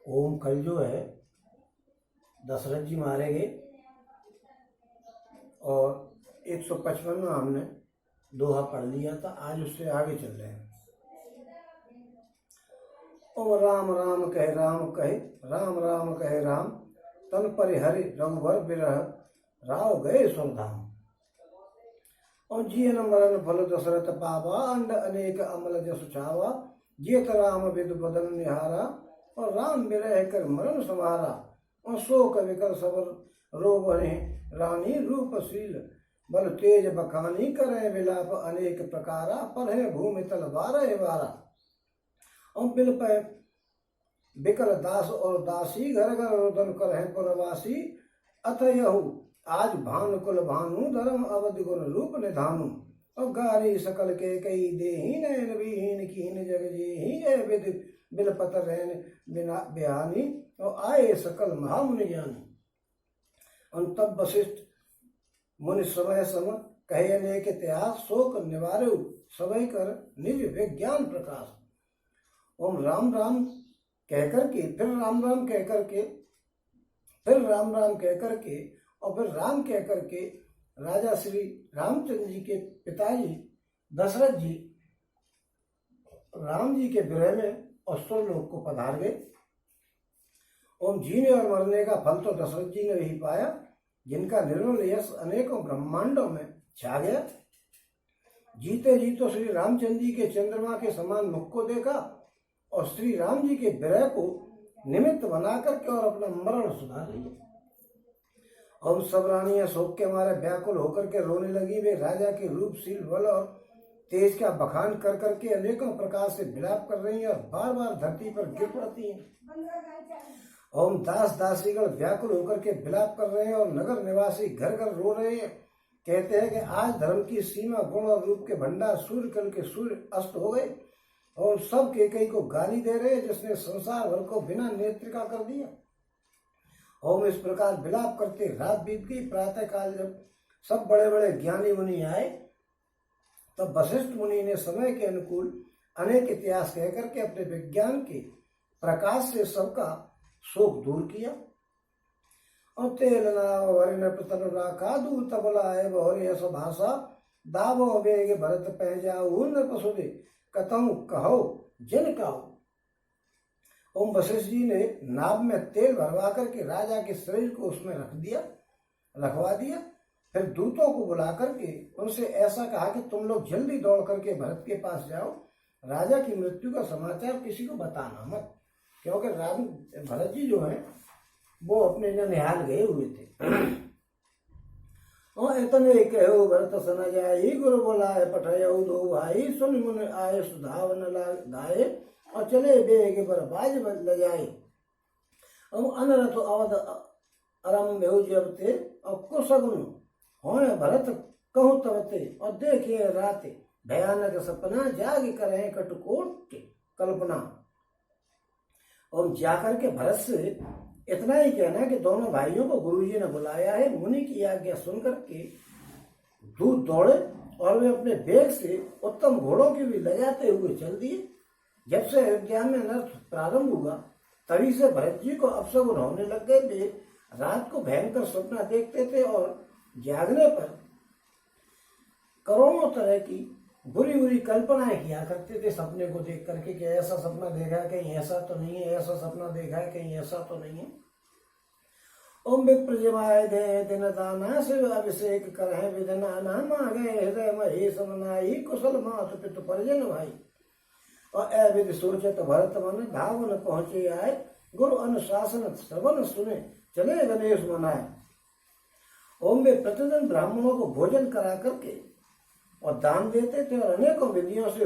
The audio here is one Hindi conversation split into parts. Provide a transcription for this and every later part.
ओम कल जो है दशरथ जी मारे गए और 155 में हमने दोहा पढ़ लिया था। आज उससे आगे चल रहे हैं। ओम राम राम कहे राम कहे राम राम कहे राम, तन परिहरि रघुवर बिरह राव गए स्वधाम। और जियन मरण फल दशरथ पावा, अंड अनेक अमल जस छावा, जेत राम विद बदन निहारा, और राम विरह कर मरण समारा। और शोक विकल सबर रोबने रानी रूपशील, बल तेज बखानी करे विलाप अनेक प्रकारा, पर है भूमि तल बारह बारा। और बिल पे बिकल दास और दासी, घर घर रोदन कर है पुरवासी। अथ यहु आज भानु कुल भानु, धर्म अवधि गुण रूप निधानु। और गारी सकल के कई देही, नयन विहीन कीन जग जेही, विद बिल पतर रहन बिना बिहानी, और आए सकल महामुनि ज्ञानी। और तब वशिष्ठ मुनि समय सम कहे अनेक इतिहास, शोक निवारु सभय कर निज विज्ञान प्रकाश। ओम राम राम कहकर के फिर राम राम कहकर के फिर राम राम कहकर के और फिर राम कहकर के राजा श्री रामचंद्र जी के पिताजी दशरथ जी राम जी के विरह में और स्वर्गलोक को पधार गए। ओम जीने और मरने का फल तो दशरथ जी ने ही पाया, जिनका निर्मल यश अनेकों ब्रह्मांडों में छा गया। जीते जी तो श्री रामचंद्र जी के चंद्रमा के समान मुख को देखा और श्री राम जी के विरह को निमित्त बना करके और अपना मरण सुधार लिया। और सब रानियां शोक के मारे व्याकुल होकर के रोने लगी। वे राजा के रूपशील बल और तेज का बखान कर करके अनेकों प्रकार से विलाप कर रही हैं और बार बार धरती पर गिर पड़ती हैं। और दास दासीगण व्याकुल होकर के विलाप कर रहे हैं और नगर निवासी घर घर रो रहे हैं। कहते हैं कि आज धर्म की सीमा गुण और रूप के भंडार सूर्य कल के सूर्य अस्त हो गए। और सब केकई को गाली दे रहे हैं, जिसने संसार भर को बिना नेत्र का कर दिया। और इस प्रकार विलाप करते रात बीत गई। प्रातः काल जब सब बड़े बड़े ज्ञानी मुनि आए, तब वशिष्ठ मुनि ने समय के अनुकूल अनेक इतिहास कह करके अपने विज्ञान के प्रकाश से सबका शोक दूर किया। और तेल नाव प्रतन राखा, दूर तबलाए बहुरी यश भाषा, दावो वेग भरत पहजाऊ, न पशुदे कतहु कहो जन काऊ। ओम वशिष्ठ जी ने नाव में तेल भरवा करके राजा के शरीर को उसमें रखवा दिया। फिर दूतों को बुला करके उनसे ऐसा कहा कि तुम लोग जल्दी दौड़ करके भरत के पास जाओ, राजा की मृत्यु का समाचार किसी को बताना मत, क्योंकि भरत जी जो हैं वो अपने ननिहाल गए हुए थे। और इतने कहो भरत सन जाई, गुरु बोलाए पठायो दो भाई, सुन मुन आए सुधावन लाए, और चले बेग पर बाज लजाए। और अनरथ अवध अरम जबते, और कुसगुन होए भरत कहूँ तबते, और देखे राते भयानक सपना, जाग करे कटकोट कल्पना। और जाकर के भरत से इतना ही कहना कि दोनों भाइयों को गुरुजी ने बुलाया है। मुनि की आज्ञा सुनकर के दूत दौड़े और वे अपने वेग से उत्तम घोड़ों की भी ले जाते हुए चल दिए। जब से अयोध्या में अनर्थ प्रारंभ हुआ, तभी से भरत जी को अपशगुन होने लग गए। वे रात को भयंकर सपना देखते थे और जागने पर करोड़ों तरह की बुरी बुरी कल्पनाएं किया करते थे सपने को देख करके कि ऐसा सपना देखा है, कहीं ऐसा तो नहीं है, ऐसा सपना देखा है, कहीं ऐसा तो नहीं है। ओम विप्र जमाए दे दिन दाना, शिव अभिषेक कर विदना, मांगे हृदय मही समनाई, कुशल मात पितु परिजन भाई। और अविद सोचत भरत मन, धावन पहुंचे आए, गुरु अनुशासन श्रवण सुने, चले गणेश मनाए। ओम वे प्रतिदिन ब्राह्मणों को भोजन करा करके और दान देते थे और अनेकों विधियों से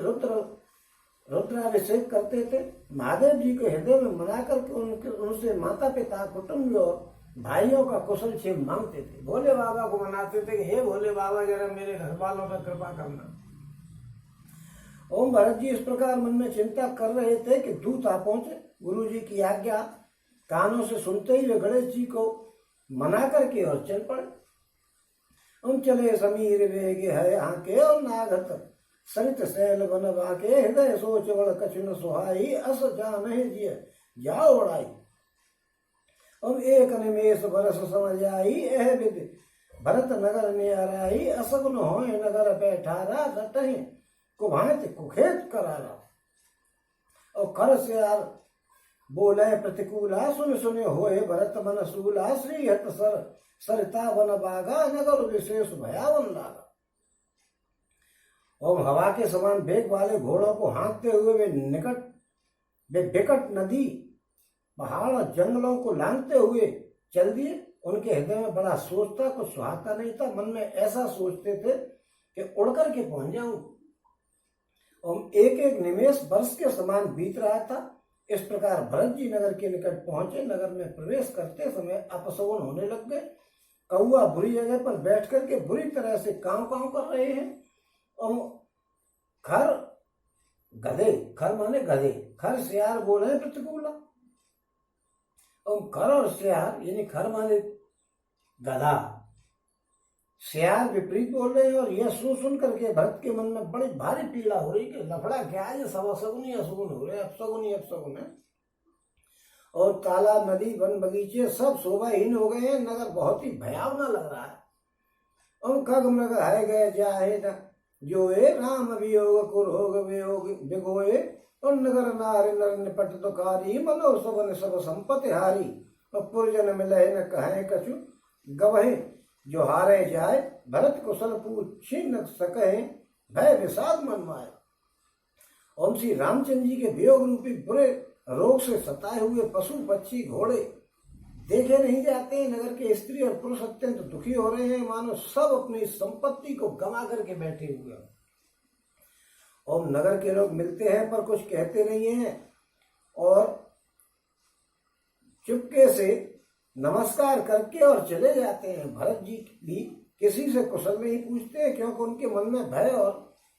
रुद्राभिषेक करते थे। महादेव जी को हृदय में मना करके उनसे माता पिता कुटुंब और भाइयों का कुशल क्षेम मांगते थे। भोले बाबा को मनाते थे कि हे भोले बाबा जरा मेरे घर वालों पर कृपा करना। ओम भरत जी इस प्रकार मन में चिंता कर रहे थे कि दूत आ पहुंचे। गुरु जी की आज्ञा कानों से सुनते ही वे गणेश जी को मना करके और चल पड़े। उन चले समीर वेग है आके और नागत सरित शैल बन बाके, हृदय सोच बड़ कछु न सुहाई, अस जान जिय जाओ उड़ाई। और एक निमेष बरस समझ आई यह विधि भरत नगर नियराई असगुन हो नगर बैठारा रटहि कुभांति कुखेत करारा। और कर से यार बोले प्रतिकूला सुन सुने होए भरत मन सूला श्री हत सरिता वन बागा नगर विशेष भयावन लागा। और हवा के समान वेग वाले घोड़ों को हाँकते हुए वे विकट नदी पहाड़ और जंगलों को लांघते हुए चल दिए। उनके हृदय में बड़ा सोचता, कुछ सुहाता नहीं था। मन में ऐसा सोचते थे कि उड़ करके पहुंच जाऊं। और एक एक निमेष वर्ष के समान बीत रहा था। इस प्रकार भरत जी नगर के निकट पहुंचे। नगर में प्रवेश करते समय अपशगुन होने लग गए। कौआ बुरी जगह पर बैठ करके बुरी तरह से कांव कांव कर रहे हैं। और खर गधे, खर माने गधे, खर सियार बोल रहे प्रतिकूला। और खर और सियार यानी खर माने गधा, सियार विपरीत बोल रहे हैं। और यह सुन करके भरत के मन में बड़ी भारी पीड़ा हो रही कि लफड़ा क्या है, सब अशगुन ही अशगुन हो रहे, अपशगुन ही अपशगुन है। और तालाब, नदी, वन, बगीचे सब शोभाहीन हो गए हैं। नगर बहुत ही भयावना लग रहा है। और खग मृग है गए जाहे न जो राम वियोग कुरोग वियोग विगोए। और नगर नारी नर निपट दुखारी मनो सबन सब संपत्ति हारी। और पुरजन मिले न कहे कछु गवहे जो हारे जाए। भरत कुशल पूछी न सके भय विषाद मन माए। और श्री रामचंद्र जी के वियोग रूपी बुरे रोग से सताए हुए पशु पक्षी घोड़े देखे नहीं जाते। नगर के स्त्री और पुरुष अत्यंत दुखी हो रहे हैं, मानो सब अपनी संपत्ति को गंवा करके बैठे हुए हैं। और नगर के लोग मिलते हैं पर कुछ कहते नहीं हैं और चुपके से नमस्कार करके और चले जाते हैं। भरत जी भी किसी से कुशल नहीं पूछते हैं, क्योंकि उनके मन में भय और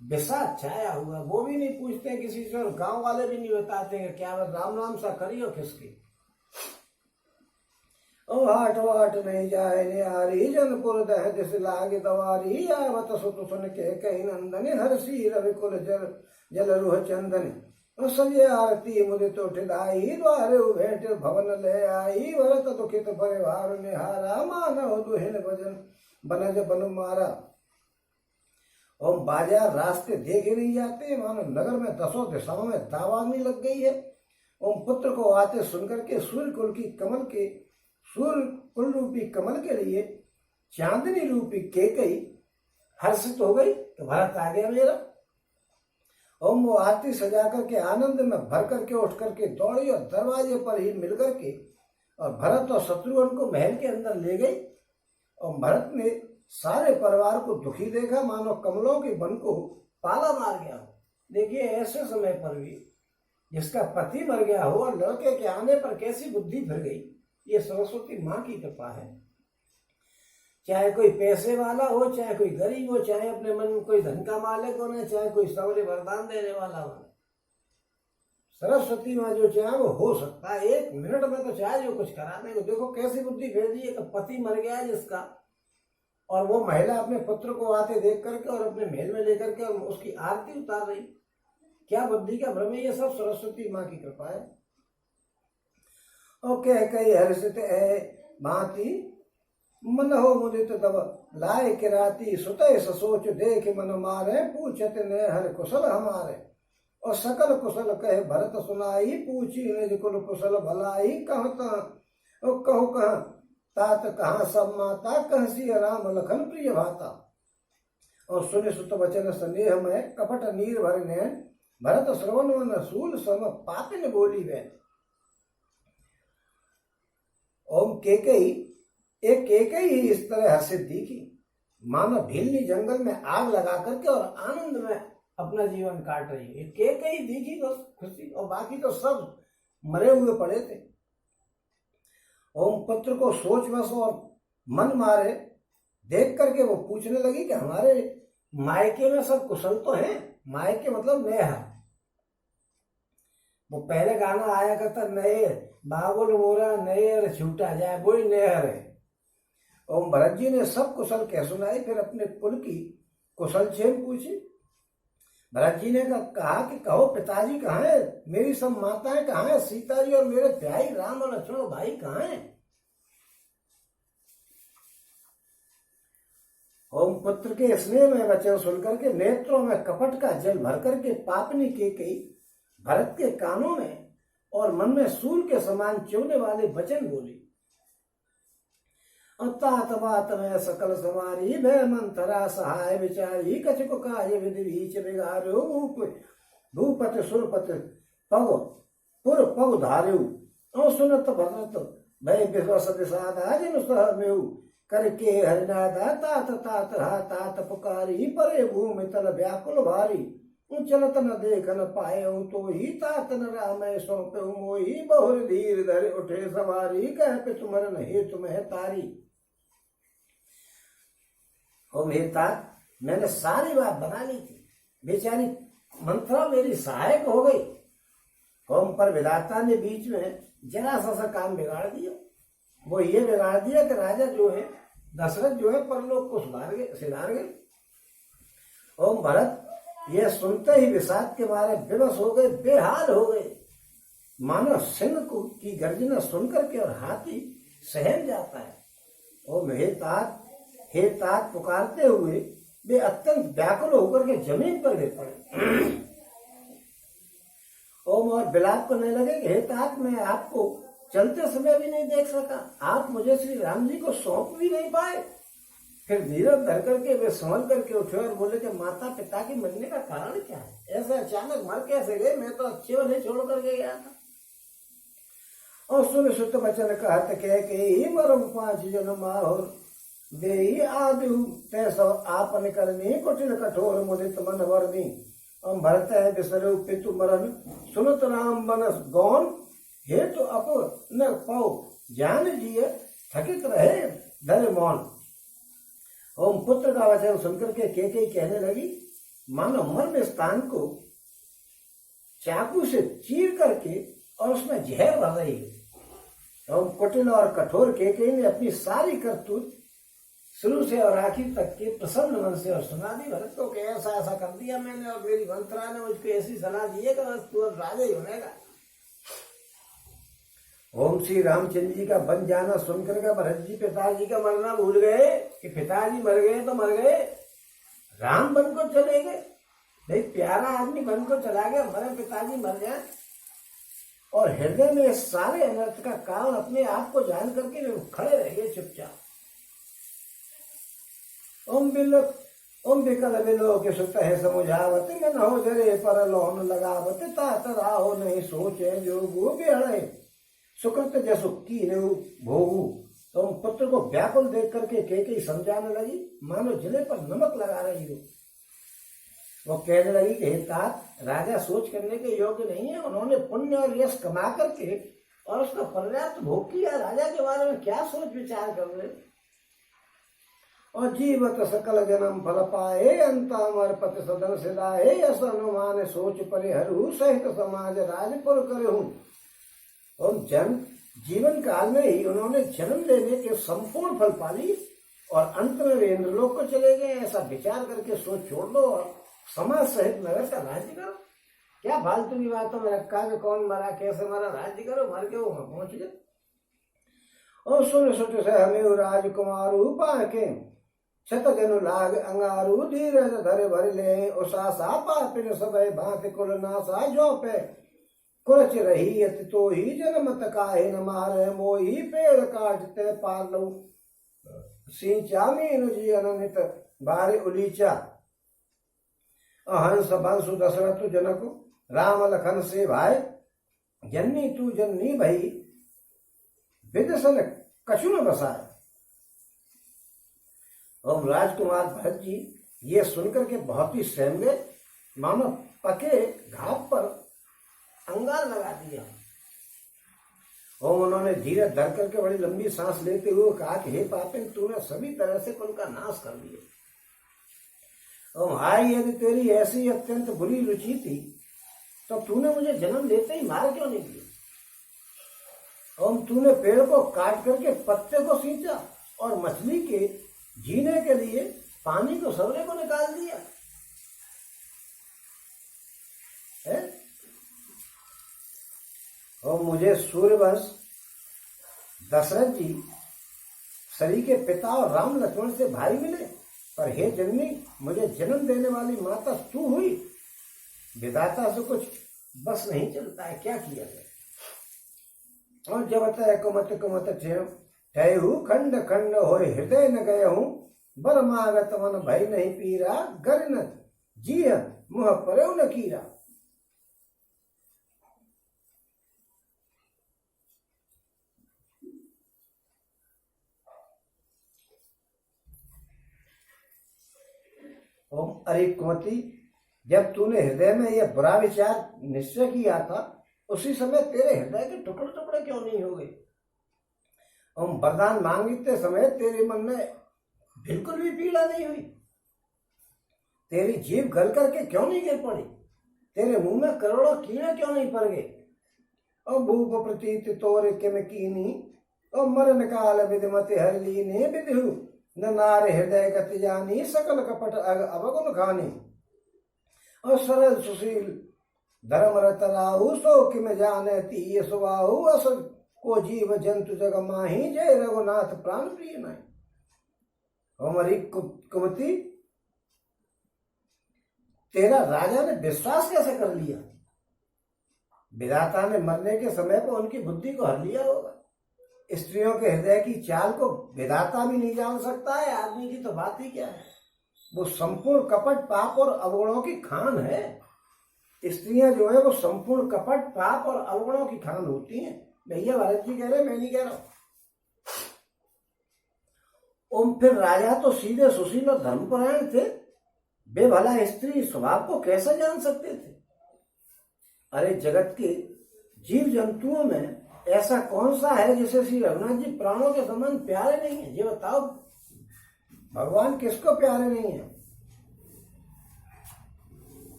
विषाद छाया हुआ। वो भी नहीं पूछते हैं किसी से, और गांव वाले भी नहीं बताते हैं क्या राम राम सा करियो खिसके। ओ हाट वाट नहीं जाए निहारी जनपुर दह दिस लागे दवारी। आवत सुत सुन के कही नंदन हर्षी रविकुल जल रुह चंदन। सजे आरती मुदित उठिलाई द्वारे भेंट भवन ले आई। भरत दुखित परिवार निहारा मानव दुहिन भजन बनज बन मारा। और बाजार रास्ते देखे नहीं जाते, मानो नगर में दसों दिशाओं में दावाग्नि लग गई है। और पुत्र को आते सुनकर के सूर्य कुल रूपी कमल के लिए चांदनी रूपी केकई हर्षित हो गई तो भरत आ गया मेरा। और वो आरती सजा करके आनंद में भर करके उठ करके दौड़ी और दरवाजे पर ही मिल करके और भरत और शत्रुघ्न को महल के अंदर ले गई। और भरत ने सारे परिवार को दुखी देखा, मानो कमलों के वन को पाला मार गया हो। देखिए ऐसे समय पर भी जिसका पति मर गया हो और लड़के के आने पर कैसी बुद्धि फिर गई, ये सरस्वती माँ की कृपा है। चाहे कोई पैसे वाला हो, चाहे कोई गरीब हो, चाहे अपने मन में कोई धन का मालिक हो, चाहे कोई सौर्य वरदान देने वाला हो, सरस्वती माँ जो चाहे वो हो सकता है। एक मिनट में तो चाहे जो कुछ कराने को। देखो कैसी बुद्धि भेज दी है कि पति मर गया है जिसका, और वो महिला अपने पुत्र को आते देख करके और अपने महल में लेकर के और उसकी आरती उतार रही। क्या बुद्धि का भ्रम है, ये सब सरस्वती माँ की कृपा है। और कह कई हर्षित है भांति मन हो मुदित तब लाए किराती। सुतय सोच देख मन मारे पूछत ने हर कुशल हमारे। और सकल कुशल कहे भरत सुनाई पूछी निज कुल कुशल भलाई। कहु कह तात कहाँ सब माता कहसी राम लखन प्रिय भाता। और सुनि सुत वचन स्नेह में कपट नीर भर नैन। भरत श्रवण मन सूल सम पापिन बोली वैन। ओम केकई एक केकई ही इस तरह हर्षित दिखी, मानो भीलनी जंगल में आग लगा करके और आनंद में अपना जीवन काट रही है। केकई दिखी बस खुशी, और बाकी तो सब मरे हुए पड़े थे। ओम पुत्र को सोच बस और मन मारे देख करके वो पूछने लगी कि हमारे मायके में सब कुशल तो हैं। मायके मतलब नैहर। वो पहले गाना आया करता नए बाबुल मोरा नैहर छूटा जाए, वही नैहर है। और भरत जी ने सब कुशल कह सुनाई। फिर अपने कुल की कुशल छेम पूछी। भरत जी ने कहा कि कहो पिताजी कहाँ है, मेरी सब माताएं कहाँ है, सीता जी और मेरे प्याई राम और लक्ष्मण भाई कहाँ हैं। ओम पुत्र के स्नेह में वचन सुनकर के नेत्रों में कपट का जल भर करके पापनी केकई भरत के कानों में और मन में सूल के समान चुभने वाले वचन बोली। तात बात में सकल समारी भय मंथरा सहाय विचारी कछुक काय विधि बीच बिगारो भूपत सुरपत पग पुर पग धार्यु सुनत भरत भय विश्वास विषादा जिन सहमेऊ करके हरिनादा तात तात रहा तात पुकारी परे भूमि तल व्याकुल भारी चलत न देख न पाए तो ही तात न राम सौंपे मोही बहुर धीर धरे उठे सवारी कह पे तुमरन हे तुम्हें तारी। ओम हे तात, मैंने सारी बात बना ली थी, बेचारी मंत्रा मेरी सहायक हो गई। ओम पर विधाता ने बीच में जरा सा काम बिगाड़ दिया। वो ये बिगाड़ दिया कि राजा जो है दशरथ जो है परलोक को सिधार गए। ओम भरत ये सुनते ही विषाद के मारे बेबस हो गए, बेहाल हो गए, मानो सिंह को की गर्जना सुनकर के और हाथी सहम जाता है। ओम हे तात पुकारते हुए वे अत्यंत व्याकुल होकर के जमीन पर गिर पड़े। ओम और विलाप करने लगे कि हे तात, मैं आपको चलते समय भी नहीं देख सका, आप मुझे श्री राम जी को सौंप भी नहीं पाए। फिर धीरज धर करके वे संभल करके उठे और बोले कि माता पिता के मरने का कारण क्या है, ऐसे अचानक मर कैसे गए, मैं तो अच्छे वाले छोड़ करके गया था। और सुन सुत वचन कहत के मरम 5 जन्म आहुर दे आदि तैसो आपन करनी कुटिल कठोर मुदित मन वर्णी। हम भरत है बिसरु पितु मरन सुनत राम बनस गौन हे तो अप न पाओ जान जिय थकित रहे धरे मौन। ओम पुत्र का वचन सुनकर के केकई कहने लगी, मानो मर्म स्थान को चाकू से चीर करके और उसमें जहर भर रही है। ओम कुटिल और कठोर केकई ने अपनी सारी करतूत शुरू से और आखिर तक के प्रसन्न मन से और सुना दी भरत को कि ऐसा ऐसा कर दिया मैंने, और मेरी मंत्रा ने मुझको ऐसी सलाह दी है कि बस तू अब राजा ही होनेगा। ओम श्री रामचंद्र जी का बन जाना सुनकर के भरत जी पिताजी का मरना भूल गए कि पिताजी मर गए तो मर गए, राम बन को चले गए। भाई प्यारा आदमी बन को चला गया, मरे पिताजी मर जाए, और हृदय में सारे अनर्थ का कारण अपने आप को जान करके खड़े रह गए चुपचाप। ओम बिकल बिलो के सुत है समुझावत मन हो जरे पर लोन लगावत तात राहो नहीं सोचे जो गो बेहड़े सुकृत जसु की भोगू। तो पुत्र को व्याकुल देख करके केकई समझाने लगी, मानो जिले पर नमक लगा रही हो। वो कहने लगी कि हे तात, राजा सोच करने के योग्य नहीं है, उन्होंने पुण्य और यश कमा करके और उसका पर्याप्त भोग किया, राजा के बारे में क्या सोच विचार कर रहे। और जीवत सकल जन्म फल पाए अंतामर पत सदन सिलाए यस अनुमान सोच परिहरु सहित समाज राजपुर करहूं। और जीवन काल में ही उन्होंने जन्म लेने के संपूर्ण फल पा लिए और अंत में वे इंद्रलोक को चले गए। ऐसा विचार करके सोच छोड़ दो और समाज सहित नगर का राज्य करो। क्या फालतू की बातों में रखा कि कौन मरा कैसे मरा, राज्य करो, मर के वो पहुंच गए। और सुन सुट से हमें राजकुमारू पाके छत जनु लाग अंगारू धीरज धरे भर ले उषा सा पापिन सबे भांति कुल नासा जो पे कुरच रही अति तो ही जनमत काहे न मारे मोही पेड़ काटते पालो सिंचा मीन जी अनंत बारे उलीचा। हंस बंसु दशरथ जनक राम लखन से भाई जन्नी तू जन्नी भई विदसन कछु न बसाए। और राजकुमार भरत जी ये सुनकर के बहुत ही सहम गए, मानो पके घाट पर अंगार लगा दिया। और उन्होंने धीरे धर करके बड़ी लंबी सांस लेते हुए कहा कि हे पापिन, तूने सभी तरह से कुल का नाश कर दिया। और हाय, यदि तेरी ऐसी अत्यंत बुरी रुचि थी तो तूने मुझे जन्म लेते ही मार क्यों नहीं दिया। और तूने पेड़ को काट करके पत्ते को सींचा और मछली के जीने के लिए पानी को सबले को निकाल दिया है। और मुझे सूर्यवंश दशरथ जी सरी के पिता और राम लक्ष्मण से भाई मिले, पर हे जननी, मुझे जन्म देने वाली माता तू हुई। विधाता से कुछ बस नहीं चलता है, क्या किया जाए। और जब कुमत कुमत ठहु खंड खंड हो हृदय न गय हूँ, बर मागत मन भय नहीं पीरा, गर न जिय मुह परौ न कीरा। ओम अरे कुमति, जब तूने हृदय में यह बुरा विचार निश्चय किया था, उसी समय तेरे हृदय के टुकड़े टुकड़े क्यों नहीं हो गए। ओम वरदान मांगते समय तेरे मन में बिल्कुल भी पीड़ा नहीं हुई। तेरी जीभ गल करके क्यों नहीं गिर पड़ी। तेरे मुंह में करोड़ों कीड़े क्यों नहीं पड़ गए। और भूप प्रतीत तोरे किम कीनी, और मरण काल विधिमति हर लीने विधु, न नार हृदय गति जानी, सकल कपट अवगुण खानी। और सरल सुशील धर्म रत राहु, सो किम जाने ती सुबाहु, अस को जीव जंतु जग माही, जय रघुनाथ प्राण प्रिय नाई। हमारी कुमति, तेरा राजा ने विश्वास कैसे कर लिया। विधाता ने मरने के समय पर उनकी बुद्धि को हर लिया होगा। स्त्रियों के हृदय की चाल को विधाता भी नहीं जान सकता है, आदमी की तो बात ही क्या है। वो संपूर्ण कपट पाप और अवगुणों की खान है। स्त्रियां जो है वो संपूर्ण कपट पाप और अवगुणों की खान होती हैं। भैया भरत जी कह रहे, मैं नहीं कह रहा हूं। ओम फिर राजा तो सीधे सुशील और धर्मपरायण थे, वे भला स्त्री स्वभाव को कैसे जान सकते थे। अरे जगत के जीव जंतुओं में ऐसा कौन सा है जिसे श्री रघुनाथ जी प्राणों के समान प्यारे नहीं है। ये बताओ, भगवान किसको प्यारे नहीं है।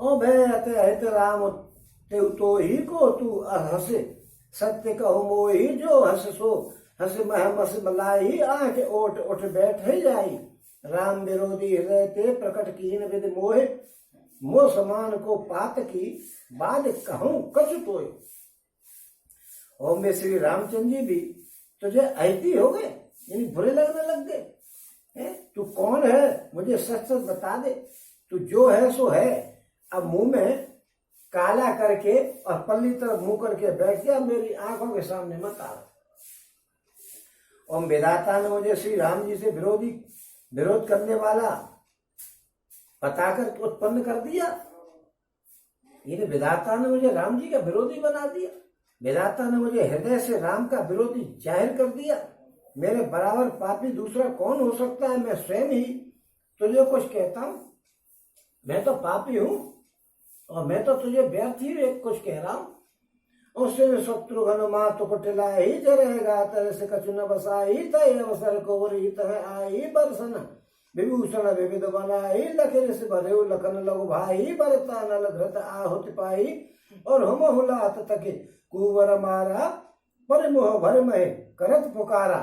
ओ भय अत राम तो ही को तू हसे, सत्य कहो मोही जो हस सो, हस महमस मलाई, आंख ओट उठ बैठ जाई। राम विरोधी हृदय ते प्रकट कीन विद मोहे, मोह समान को पात की बाद कहूं कछु तोय। ओम में श्री रामचंद्र जी भी तुझे अहिती हो गए, यानी बुरे लगने लग गए। तू कौन है, मुझे सच सच बता दे। तू जो है सो है, अब मुंह में काला करके और पल्ली तरफ मुंह करके बैठ गया, मेरी आंखों के सामने मत आ। ओम विधाता ने मुझे श्री राम जी से विरोध करने वाला बताकर उत्पन्न कर दिया। ये विधाता ने मुझे राम जी का विरोधी बना दिया। विधाता ने मुझे हृदय से राम का विरोधी जाहिर कर दिया। मेरे बराबर पापी दूसरा कौन हो सकता है। मैं स्वयं ही तुझे कुछ कहता हूं, मैं तो पापी हूं और मैं तो तुझे व्यर्थ ही कुछ कह रहा हूं। उससे शत्रुघ्न मातु कुटिला ही जरेगा, तरह से कछु न बसाई, तय अवसर को रीत है आई, बरसन विभूषण विविध बनाई, लखन से भरे लखन लघु भाई, बरता नल घृत आहुति पाई, और हम हुलात तक कुवर मारा, पर मोह भर महे करत पुकारा।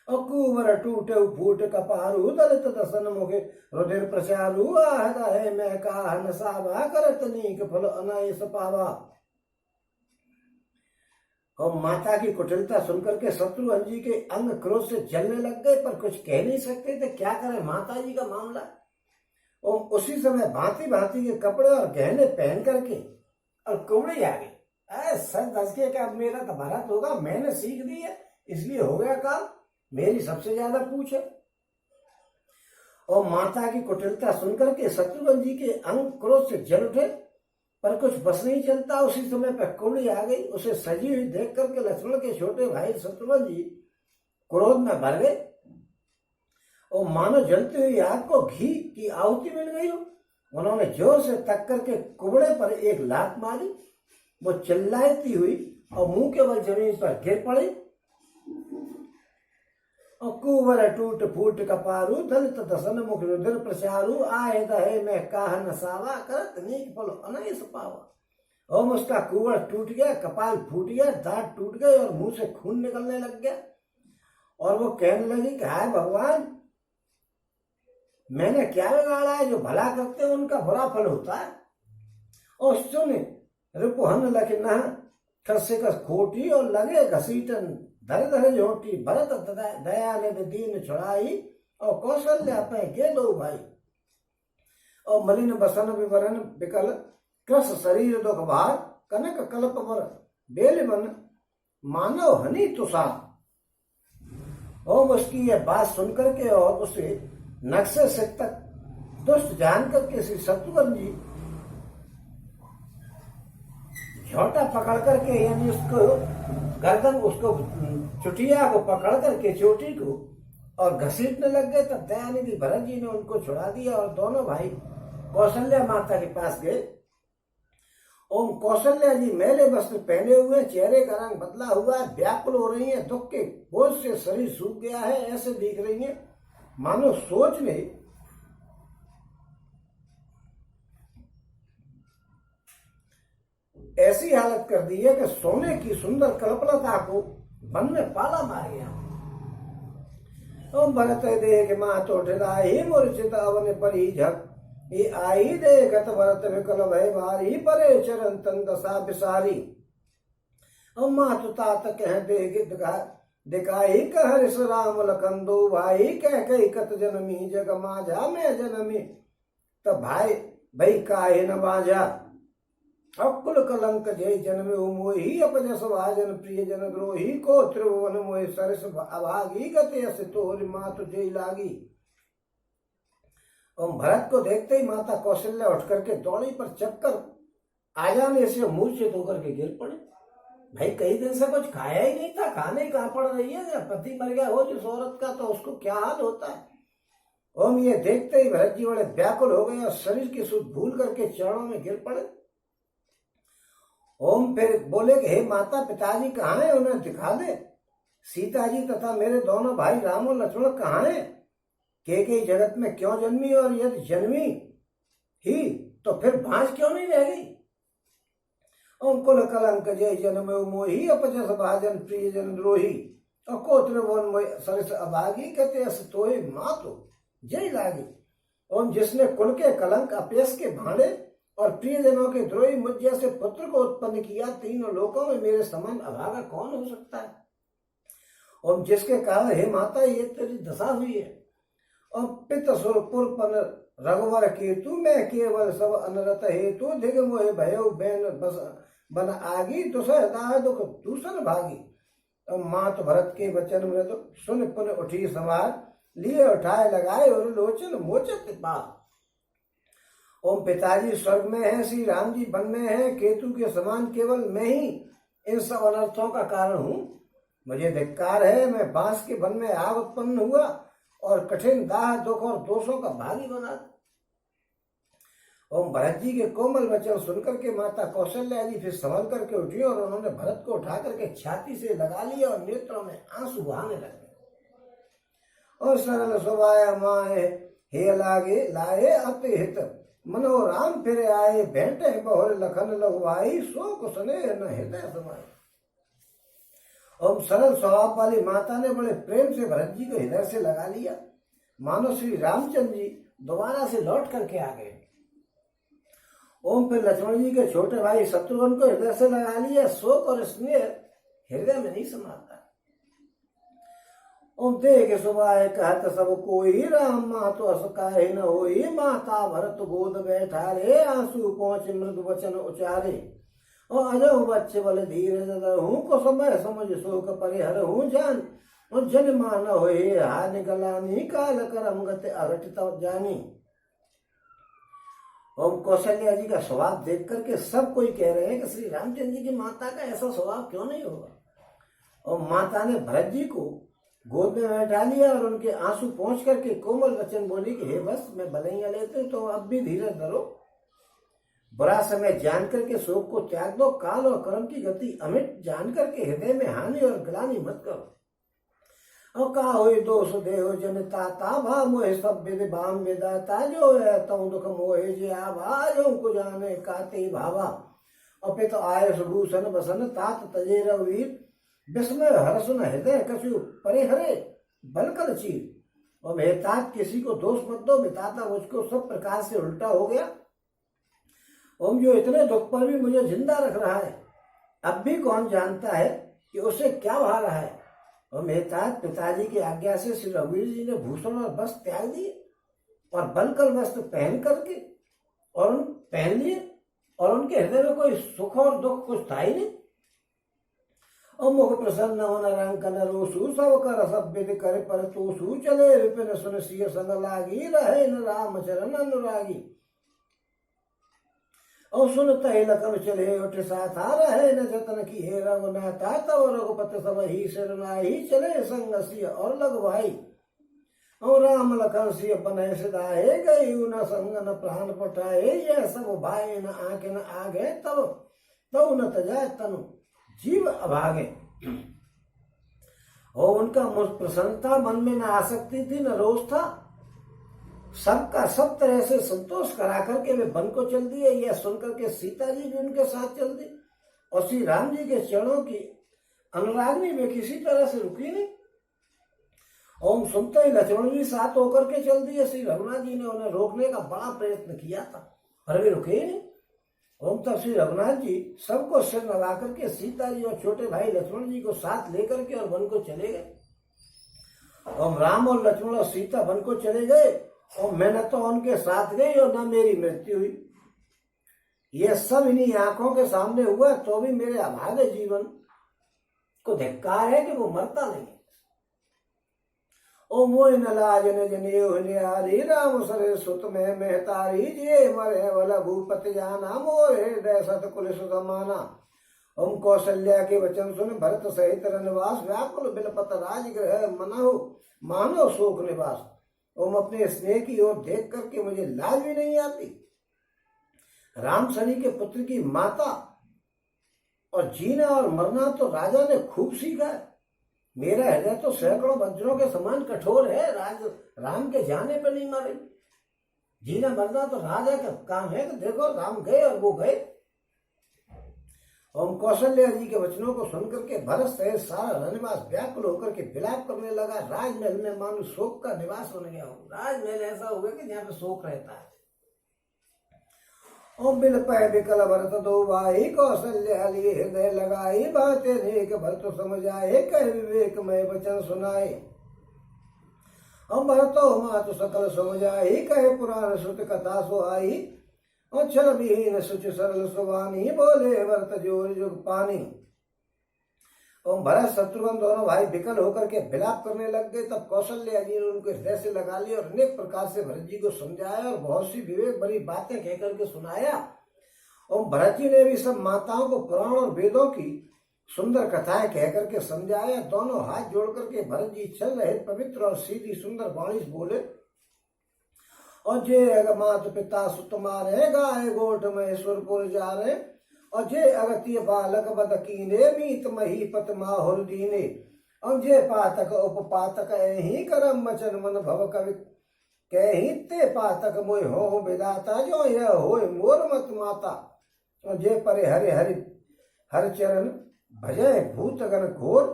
और कुवर टूटे फूट कपारू, दलित दसन मुखे रुधिर प्रचारू, आहत है मैं काह न सावा, करत नीक फल अनायस पावा। और माता की कुटिलता सुनकर के शत्रुघ्न जी के अंग क्रोध से जलने लग गए, पर कुछ कह नहीं सकते थे। क्या करें, माता जी का मामला। और उसी समय भांति भांति के कपड़े और गहने पहन करके और कुबड़े आ गए। सच दस के क्या मेरा तो भारत होगा, मैंने सीख दी है इसलिए हो गया काम, मेरी सबसे ज्यादा पूछ है। और माता की कुटिलता सुनकर के शत्रुघ्न जी के अंग क्रोध से जल उठे, पर कुछ बस नहीं चलता। उसी समय पर कुबड़ी आ गई। उसे सजी हुई देख करके लक्ष्मण के छोटे भाई शत्रुघ्न जी क्रोध में भर गए और मानो जलती हुई आग को घी की आहुति मिल गई हो। उन्होंने जोर से तक करके कुबड़े पर एक लात मारी। वो चिल्लाती हुई और मुंह के बल जमीन पर गिर पड़ी। और कुवर टूट फूट कपारू, दलित दसन मुख रुधिर प्रचारू, आए दहे में काह न सावा, करत नीक फल अनायस पावा। और उसका कुवर टूट गया, कपाल फूट गया, दांत टूट गए और मुंह से खून निकलने लग गया। और वो कहने लगी कि हाय भगवान, मैंने क्या बिगाड़ा है, जो भला करते हैं उनका बुरा फल होता है। और सुन रिपुहन लखना खसे कस खोटी, और लगे घसीटन धर धर झोटी, भरत दया ने दीन छुड़ाई, और कौशल्या पे गे दो भाई। और मलिन बसन विवरण विकल कृष शरीर दुख भार कनक कल्प वर बेल मन मानव हनि तुषार। ओम उसकी यह बात सुनकर के और उसे नक्शे से तक दुष्ट जान करके श्री शत्रुघ्न जी झोटा पकड़ करके, यानी उसको गर्दन, उसको चुटिया को पकड़ करके चोटी को और घसीटने लग गए। तब दयानिधि भरत जी ने उनको छुड़ा दिया और दोनों भाई कौशल्या माता के पास गए। ओम कौशल्या जी मैले वस्त्र पहने हुए, चेहरे का रंग बदला हुआ है, व्याकुल हो रही है, दुख के बोझ से शरीर सूख गया है, ऐसे दिख रही है मानो सोच ने ऐसी हालत कर दी है कि सोने की सुंदर कल्पलता को वन में पाला मार गया। ओम भरत देख माँ तो ढिलाई मूर्छित अवन पर ही झक, ये आई देखत भरत विकल भय भारी, परे चरण तन दशा बिसारी। और माँ तो तात कह देख दिखाई कह ऋष राम लखन दो भाई, कह कही कत जनमी जग माझा मैं जनमी, तब भाई काहे न बाजा। अकुल कलंक जय जन्म मोही, अपजस भाजन प्रिय जन द्रोही, को त्रिभुवन मोहि सरस अभागी, गति अस तोहरी मातु जय लागी। और भरत को देखते ही माता कौशल्या उठ करके दौड़ी पर चक्कर आ जाने से मूर्छित होकर के गिर पड़े। भाई कई दिन से कुछ खाया ही नहीं था, खाने कहाँ पड़ रही है, पति मर गया हो जिस औरत का, तो उसको क्या हाल होता है। ओम ये देखते ही भरत जी बड़े व्याकुल हो गए और शरीर की सुध भूल करके चरणों में गिर पड़े। ओम फिर बोले कि हे माता, पिताजी कहाँ हैं, उन्हें दिखा दे। सीता जी तथा मेरे दोनों भाई राम और लक्ष्मण कहाँ हैं, के जगत में क्यों जन्मी, और यदि जन्मी ही तो फिर भांज क्यों नहीं रह गई। ओम कुल कलंक जय जन्म मोही, अपजस भाजन प्रिय जन द्रोही, और को त्रिभुवन सरस अभागी, कहते अस तोहि मातु जय लागी। ओम जिसने कुल के कलंक अपयस के भांडे और प्रियजनों के द्रोही मुझ जैसे पुत्र को उत्पन्न किया, तीनों लोकों में मेरे समान अभागा कौन हो सकता है। और जिसके कारण हे माता ये तेरी दशा हुई है। और पित सुरपुर पन रघुवर केतु, मैं केवल सब अनरत हेतु, दिग मोहे भयो बैन बस बन आगी, दुसह दाह दुख दूसर भागी। और मात भरत के वचन मृदु सुन पुन उठी सवार, लिए उठाए लगाए और लोचन मोचत पार। ओम पिताजी स्वर्ग में है, श्री राम जी वन में है, केतु के समान केवल मैं ही इन सब अनर्थों का कारण हूँ। मुझे धिक्कार है, मैं बांस के वन में आग उत्पन्न हुआ और कठिन दाह दुख और दोषों का भागी बना। ओम भरत जी के कोमल वचन सुनकर के माता कौशल्या जी फिर संभल करके उठी और उन्होंने भरत को उठा करके छाती से लगा लिया और नेत्रों में आंसू बहाने लगे। और सरल स्वभाव माए हे लागे लाए अति हित, मनो राम फिर आए, भेंटे बहुर लखन लगवाई, सो कुसने न हृदय समाये। ओम सरल स्वभाव वाली माता ने बड़े प्रेम से भरत जी को हृदय से लगा लिया, मानो श्री रामचंद्र जी दोबारा से लौट करके आ गए। ओम फिर लक्ष्मण जी के छोटे भाई शत्रुघ्न को हृदय से लगा लिया, शोक और स्नेह हृदय में नहीं समाता। ओम देख सुबाए कहत सब कोई, राम माँ तो अस काहे न होई, माता भरत गोद बैठारे, आंसू पहुंच मृदु वचन उचारे। और अजो बच्चे बल धीरे हूँ, को समय समझ शोक परिहर हूँ जान, और जन मान होए हानि गलानी, काल करम गति अघटित जानी। ओम कौशल्या जी का स्वभाव देख करके सब कोई कह रहे हैं कि श्री रामचंद्र जी की माता का ऐसा स्वभाव क्यों नहीं होगा। और माता ने भरत जी को गोद में बैठा लिया और उनके आंसू पहुंच करके कोमल वचन बोली कि हे बस मैं भलैया लेते तो अब भी धीरज धरो, बुरा समय जान करके शोक को त्याग दो, काल और कर्म की गति अमिट जान करके हृदय में हानि और ग्लानि मत करो। और का होई दोष देहो जनता ता, भा मोहे सब विद भाम विदाता, जो है तऊ दुख मोहे जे आभा, जो को जाने काते भावा। अपित आयस भूषण बसन तात तजे रवीर, विस्मय हर्षन हृदय कछु परिहरे बलकल चीर। और मेहतात किसी को दोष मत दो, बिताता मुझको सब प्रकार से उल्टा हो गया। ओम जो इतने दुख पर भी मुझे जिंदा रख रहा है, अब भी कौन जानता है कि उसे क्या भा रहा है। और मेहतात पिताजी की आज्ञा से श्री रघुवीर जी ने भूषण और वस्त्र त्याग दिए और बलकल वस्त्र पहन करके और पहन लिए, और उनके हृदय में कोई सुख और दुख कुछ था ही नहीं। और मुख प्रसन्न होना रंग रोसु सब कर सब विद करे पर तोसु चले विपिन सुन सिय संग लागी रहे न राम चरण अनुरागी। और सुनत ही लखन चले उठ साथा रहे न जतन की हे रघुनाथा तब रघुपति सब ही शरणाई चले संग सिय और लगवाई। और राम लखन सिय बने सिधाए गई न संग न प्राण पटाए यह सब भाई न आके न आगे तब तो न तजाए तनु जीव अभागे। और उनका प्रसन्नता मन में न आसक्ति थी न रोष था, सबका सब तरह से संतोष करा करके वे वन को चल दिए। यह सुनकर के सीता जी भी उनके साथ चल दी और श्री राम जी के चरणों की अनुरागनी में किसी तरह से रुकी नहीं। ओम सुनते ही लक्ष्मण जी साथ होकर के चल दिए। श्री रघुनाथ जी ने उन्हें रोकने का बड़ा प्रयत्न किया था पर वे रुके ही नहीं। ओम तब श्री रघुनाथ जी सबको सिर नवा करके सीता जी और छोटे भाई लक्ष्मण जी को साथ लेकर के और वन को चले गए। ओम राम और लक्ष्मण और सीता वन को चले गए और मैं न तो उनके साथ गई और न मेरी मृत्यु हुई। यह सब इन्हीं आंखों के सामने हुआ तो भी मेरे अभागे जीवन को धिक्कार है कि वो मरता नहीं। ओ मोह न लाज न जने राम सरे सुत में मेहतारी जे मरे वल भूपति जाना मोरे सत कुल सुमाना। ओम कौशल्या के वचन सुन भरत सहित रनवास व्याकुल बिलपत राजगृह मनहु मानो शोक निवास। ओम अपने स्नेह की ओर देख करके मुझे लाज भी नहीं आती। राम शनि के पुत्र की माता और जीना और मरना तो राजा ने खूब सीखा है। मेरा हृदय तो सैकड़ों वज्रों के समान कठोर है, राम के जाने पर नहीं मरे। जीना मरना तो राजा का काम है कि देखो राम गए और वो गए। ओम कौशल्या जी के वचनों को सुनकर के भरत सहित सारा रनवास व्याकुल होकर के विलाप करने लगा। राजमहल में मानो शोक का निवास बन गया हो। राजमहल ऐसा हो गया कि जहाँ पे शोक रहता है। ओम बिल पै बिकल भरत दो भाई कौशल्या लिए हृदय लगाई बातें नेक भरत समझ आए कह विवेक में वचन सुनाए। ओम भरतो मातु सकल समझ आई कहे पुराण श्रुत कथा सो आई। और छल विहीन सुच सरल सुवानी बोले भरत जोर जुग पानी। ओम भरत शत्रुघ्न दोनों भाई विकल होकर के विलाप करने लग गए। तब कौशल्या जी ने उनको हृदय से लगा लिया और अनेक प्रकार से भरत जी को समझाया और बहुत सी विवेक भरी बातें कहकर के सुनाया। ओम भरत जी ने भी सब माताओं को पुराण और वेदों की सुंदर कथाएं कहकर के समझाया। दोनों हाथ जोड़ करके भरत जी चल रहे पवित्र और सीधी सुंदर वाणी बोले। और जे मात पिता सुत मारे गाय गोठ में सुरपुर जा रहे। और जे अगतिय बालक बद कीने मीत मही पत माहुर दीने। और जे पातक उपपातक ही करम मचन मन भव कवि कही ते पातक मोय हो विदाता जो यह होय मोर मत माता। और जे परे हरे हरि हर चरण भजय भूत गण घोर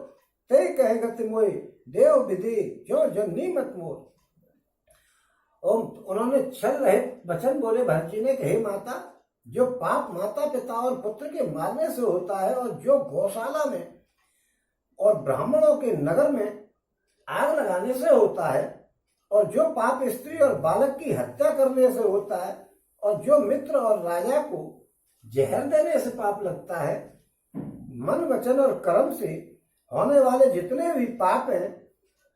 ते कह गति मोय देव विधि जो जननी मत मोर। उन्होंने छल रहे वचन बोले भरत जी ने कहे माता, जो पाप माता पिता और पुत्र के मारने से होता है और जो गौशाला में और ब्राह्मणों के नगर में आग लगाने से होता है और जो पाप स्त्री और बालक की हत्या करने से होता है और जो मित्र और राजा को जहर देने से पाप लगता है, मन वचन और कर्म से होने वाले जितने भी पाप हैं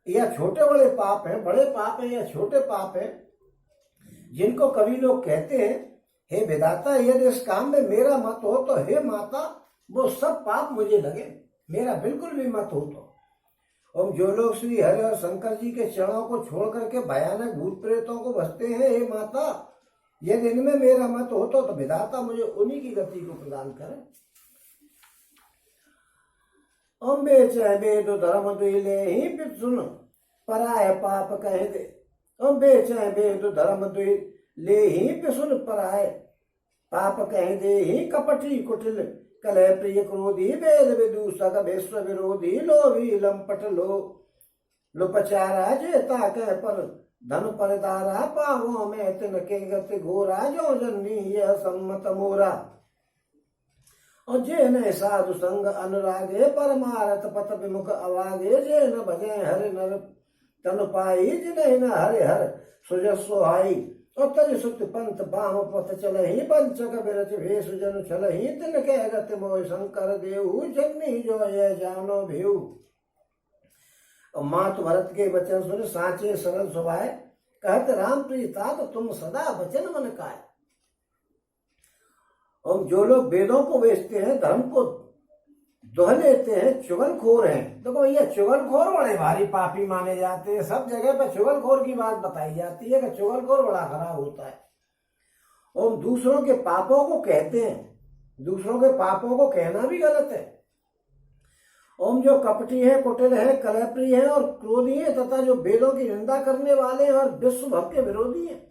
या छोटे बड़े पाप हैं, बड़े पाप हैं या छोटे पाप हैं, जिनको कभी लोग कहते हैं हे विधाता यदि इस काम में मेरा मत हो तो हे माता वो सब पाप मुझे लगे, मेरा बिल्कुल भी मत हो तो। और जो लोग श्री हरि और शंकर जी के चरणों को छोड़ करके भयानक भूत प्रेतों को भजते हैं, हे माता यदि इनमें मेरा मत हो तो विधाता मुझे उन्हीं की गति को प्रदान करे। ओम बेचे वेद धर्म दुले ही पित सुन पराय पाप कह दे। ओम बेचे वेद धर्म ले ही पिसुन पराय पाप कह दे ही कपटी कुटिल कलह प्रिय क्रोधी वेद विदूषक विश्व विरोधी लोभी लंपट लुपचारा जेता कह पर धन परदारा पावों में तिनके गति घोरा जो जननी यह सम्मत मोरा। और जे न साधु संग अनुरागे परमारथ पथ विमुख अवागे जे न भजे हरि नर तन पाई जिन्हें न हरि हर सुजस्व हाई और तज सुत पंथ बाम पथ चलहि पंचक बिरच भेष जन चलहि तिन के गति मोय शंकर देहु जन्मी जो ये जानो भेऊ। और मात भरत के वचन सुन साचे सरल सुभाए कहत राम प्रीता तो तुम सदा वचन मन काय। और जो लोग वेदों को बेचते हैं धर्म को दोह लेते हैं चुगलखोर हैं। देखो भैया चुगलखोर बड़े भारी पापी माने जाते हैं। सब जगह पे चुगलखोर की बात बताई जाती है कि चुगलखोर बड़ा खराब होता है। और दूसरों के पापों को कहते हैं, दूसरों के पापों को कहना भी गलत है। ओम जो कपटी है, कुटिल है, कलहप्रिय है और क्रोधी है तथा जो वेदों की निंदा करने वाले हैं और विश्व भक्त के विरोधी हैं।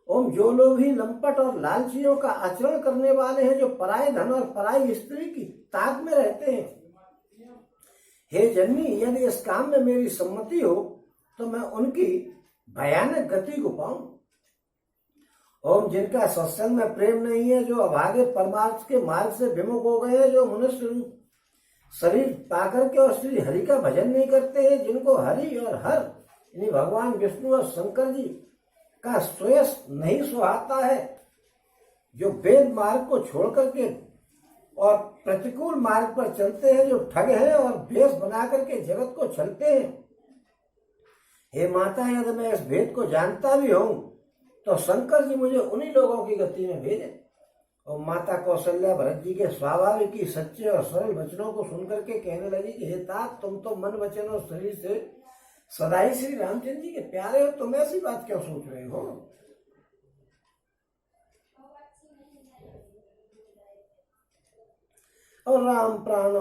ओम जो लोग ही लंपट और लालचियों का आचरण करने वाले हैं, जो पराये धन और पराई स्त्री की ताक में रहते हैं। हे जन्मी, यदि इस काम में मेरी सम्मति हो तो मैं उनकी भयानक गति को पाऊं। ओम जिनका सत्संग में प्रेम नहीं है, जो अभागे परमार्थ के मार्ग से विमुख हो गए हैं, जो मनुष्य रूप शरीर पाकर के और श्री हरि का भजन नहीं करते हैं, जिनको हरि और हर यानी भगवान विष्णु और शंकर जी का श्रेयस नहीं सुहाता है, जो वेद मार्ग को छोड़ करके और प्रतिकूल मार्ग पर चलते हैं, जो ठग हैं और भेष बना करके जगत को चलते हैं। हे माता, यदि मैं इस भेद को जानता भी हूं तो शंकर जी मुझे उन्हीं लोगों की गति में भेजे। और माता कौशल्या भरत जी के स्वाभाविक ही सच्चे और सरल वचनों को सुनकर के कहने लगी कि हे तात, तुम तो मन वचन और शरीर से सदा ही श्री रामचंद्र जी के प्यारे हो, तुम ऐसी बात क्यों सोच रहे हो। और राम प्राण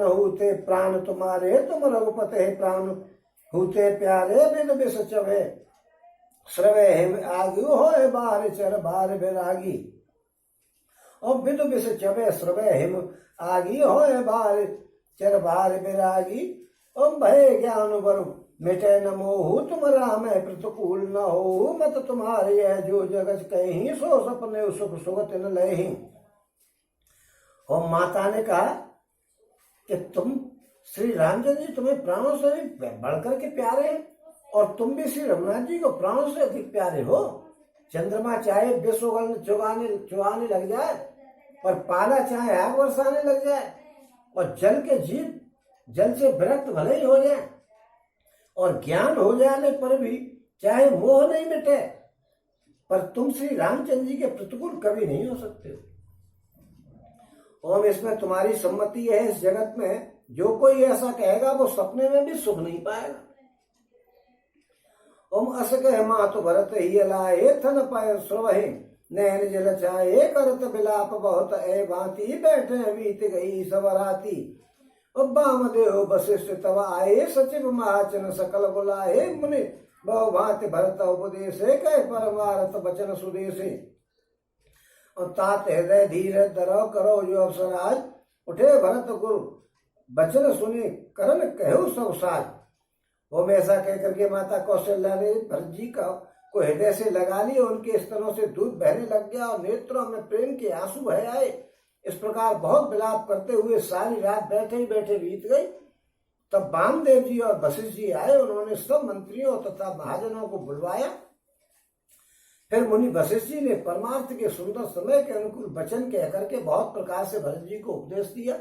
होते प्राण तुम्हारे, तुम रघुपते प्राण होते प्यारे। बिन बिस चवे श्रवे हिम आगी हो बार चर बार बैरागी। और बिन बिस चवे श्रवे हिम आगी हो बार चर बार बैरागी। ओम भय ज्ञान वर मिटे न मोहु, तुम राम प्रतिकूल न हो। मत तुम्हारी है जो जगत कहीं, सो सपने सुख सुगत न लही। और माता ने कहा कि तुम श्री रामचंद्र जी तुम्हें प्राणों से बढ़कर के प्यारे हैं और तुम भी श्री रघुनाथ जी को प्राणों से अधिक प्यारे हो। चंद्रमा चाहे विश्व चुगाने लग जाए और पाला चाहे आग बरसाने लग जाए और जल के जीव जल से विरक्त भले ही हो जाए और ज्ञान हो जाने पर भी चाहे मोह नहीं मिटे, पर तुम श्री रामचंद्र जी के प्रतिकूल कभी नहीं हो सकते हो। और इसमें तुम्हारी सम्मति है। इस जगत में जो कोई ऐसा कहेगा वो सपने में भी सुख नहीं पाएगा। ओम अस कह मातु भरत ही लाए, थन पाए सुरवहि नैन जल चाहे। करत बिलाप बहुत ए भांति, बैठे बीत गई सबराती। वामदेव वशिष्ठ तव आए, सचिव महाचन सकल बुलाए। मुनि बहु भांति भरत उपदेशे, कह परमारथ वचन सुदेशे। और तात हृदय धीरे धरो, करो जो अवसराज। उठे भरत गुरु वचन सुने, करन कहो सब साज। वो में ऐसा कह करके माता कौशल्या ने भरत जी का को हृदय से लगा लिया। उनके स्तनों से दूध बहने लग गया और नेत्रों में प्रेम के आंसू बह आए। इस प्रकार बहुत विलाप करते हुए सारी रात बैठे ही बैठे बीत गई। तब वामदेव जी और वशिष्ठ जी आए। उन्होंने सब मंत्रियों तथा महाजनों को बुलवाया। फिर मुनि वशिष्ठ जी ने परमार्थ के सुंदर समय के अनुकूल वचन कह करके बहुत प्रकार से भरत जी को उपदेश दिया।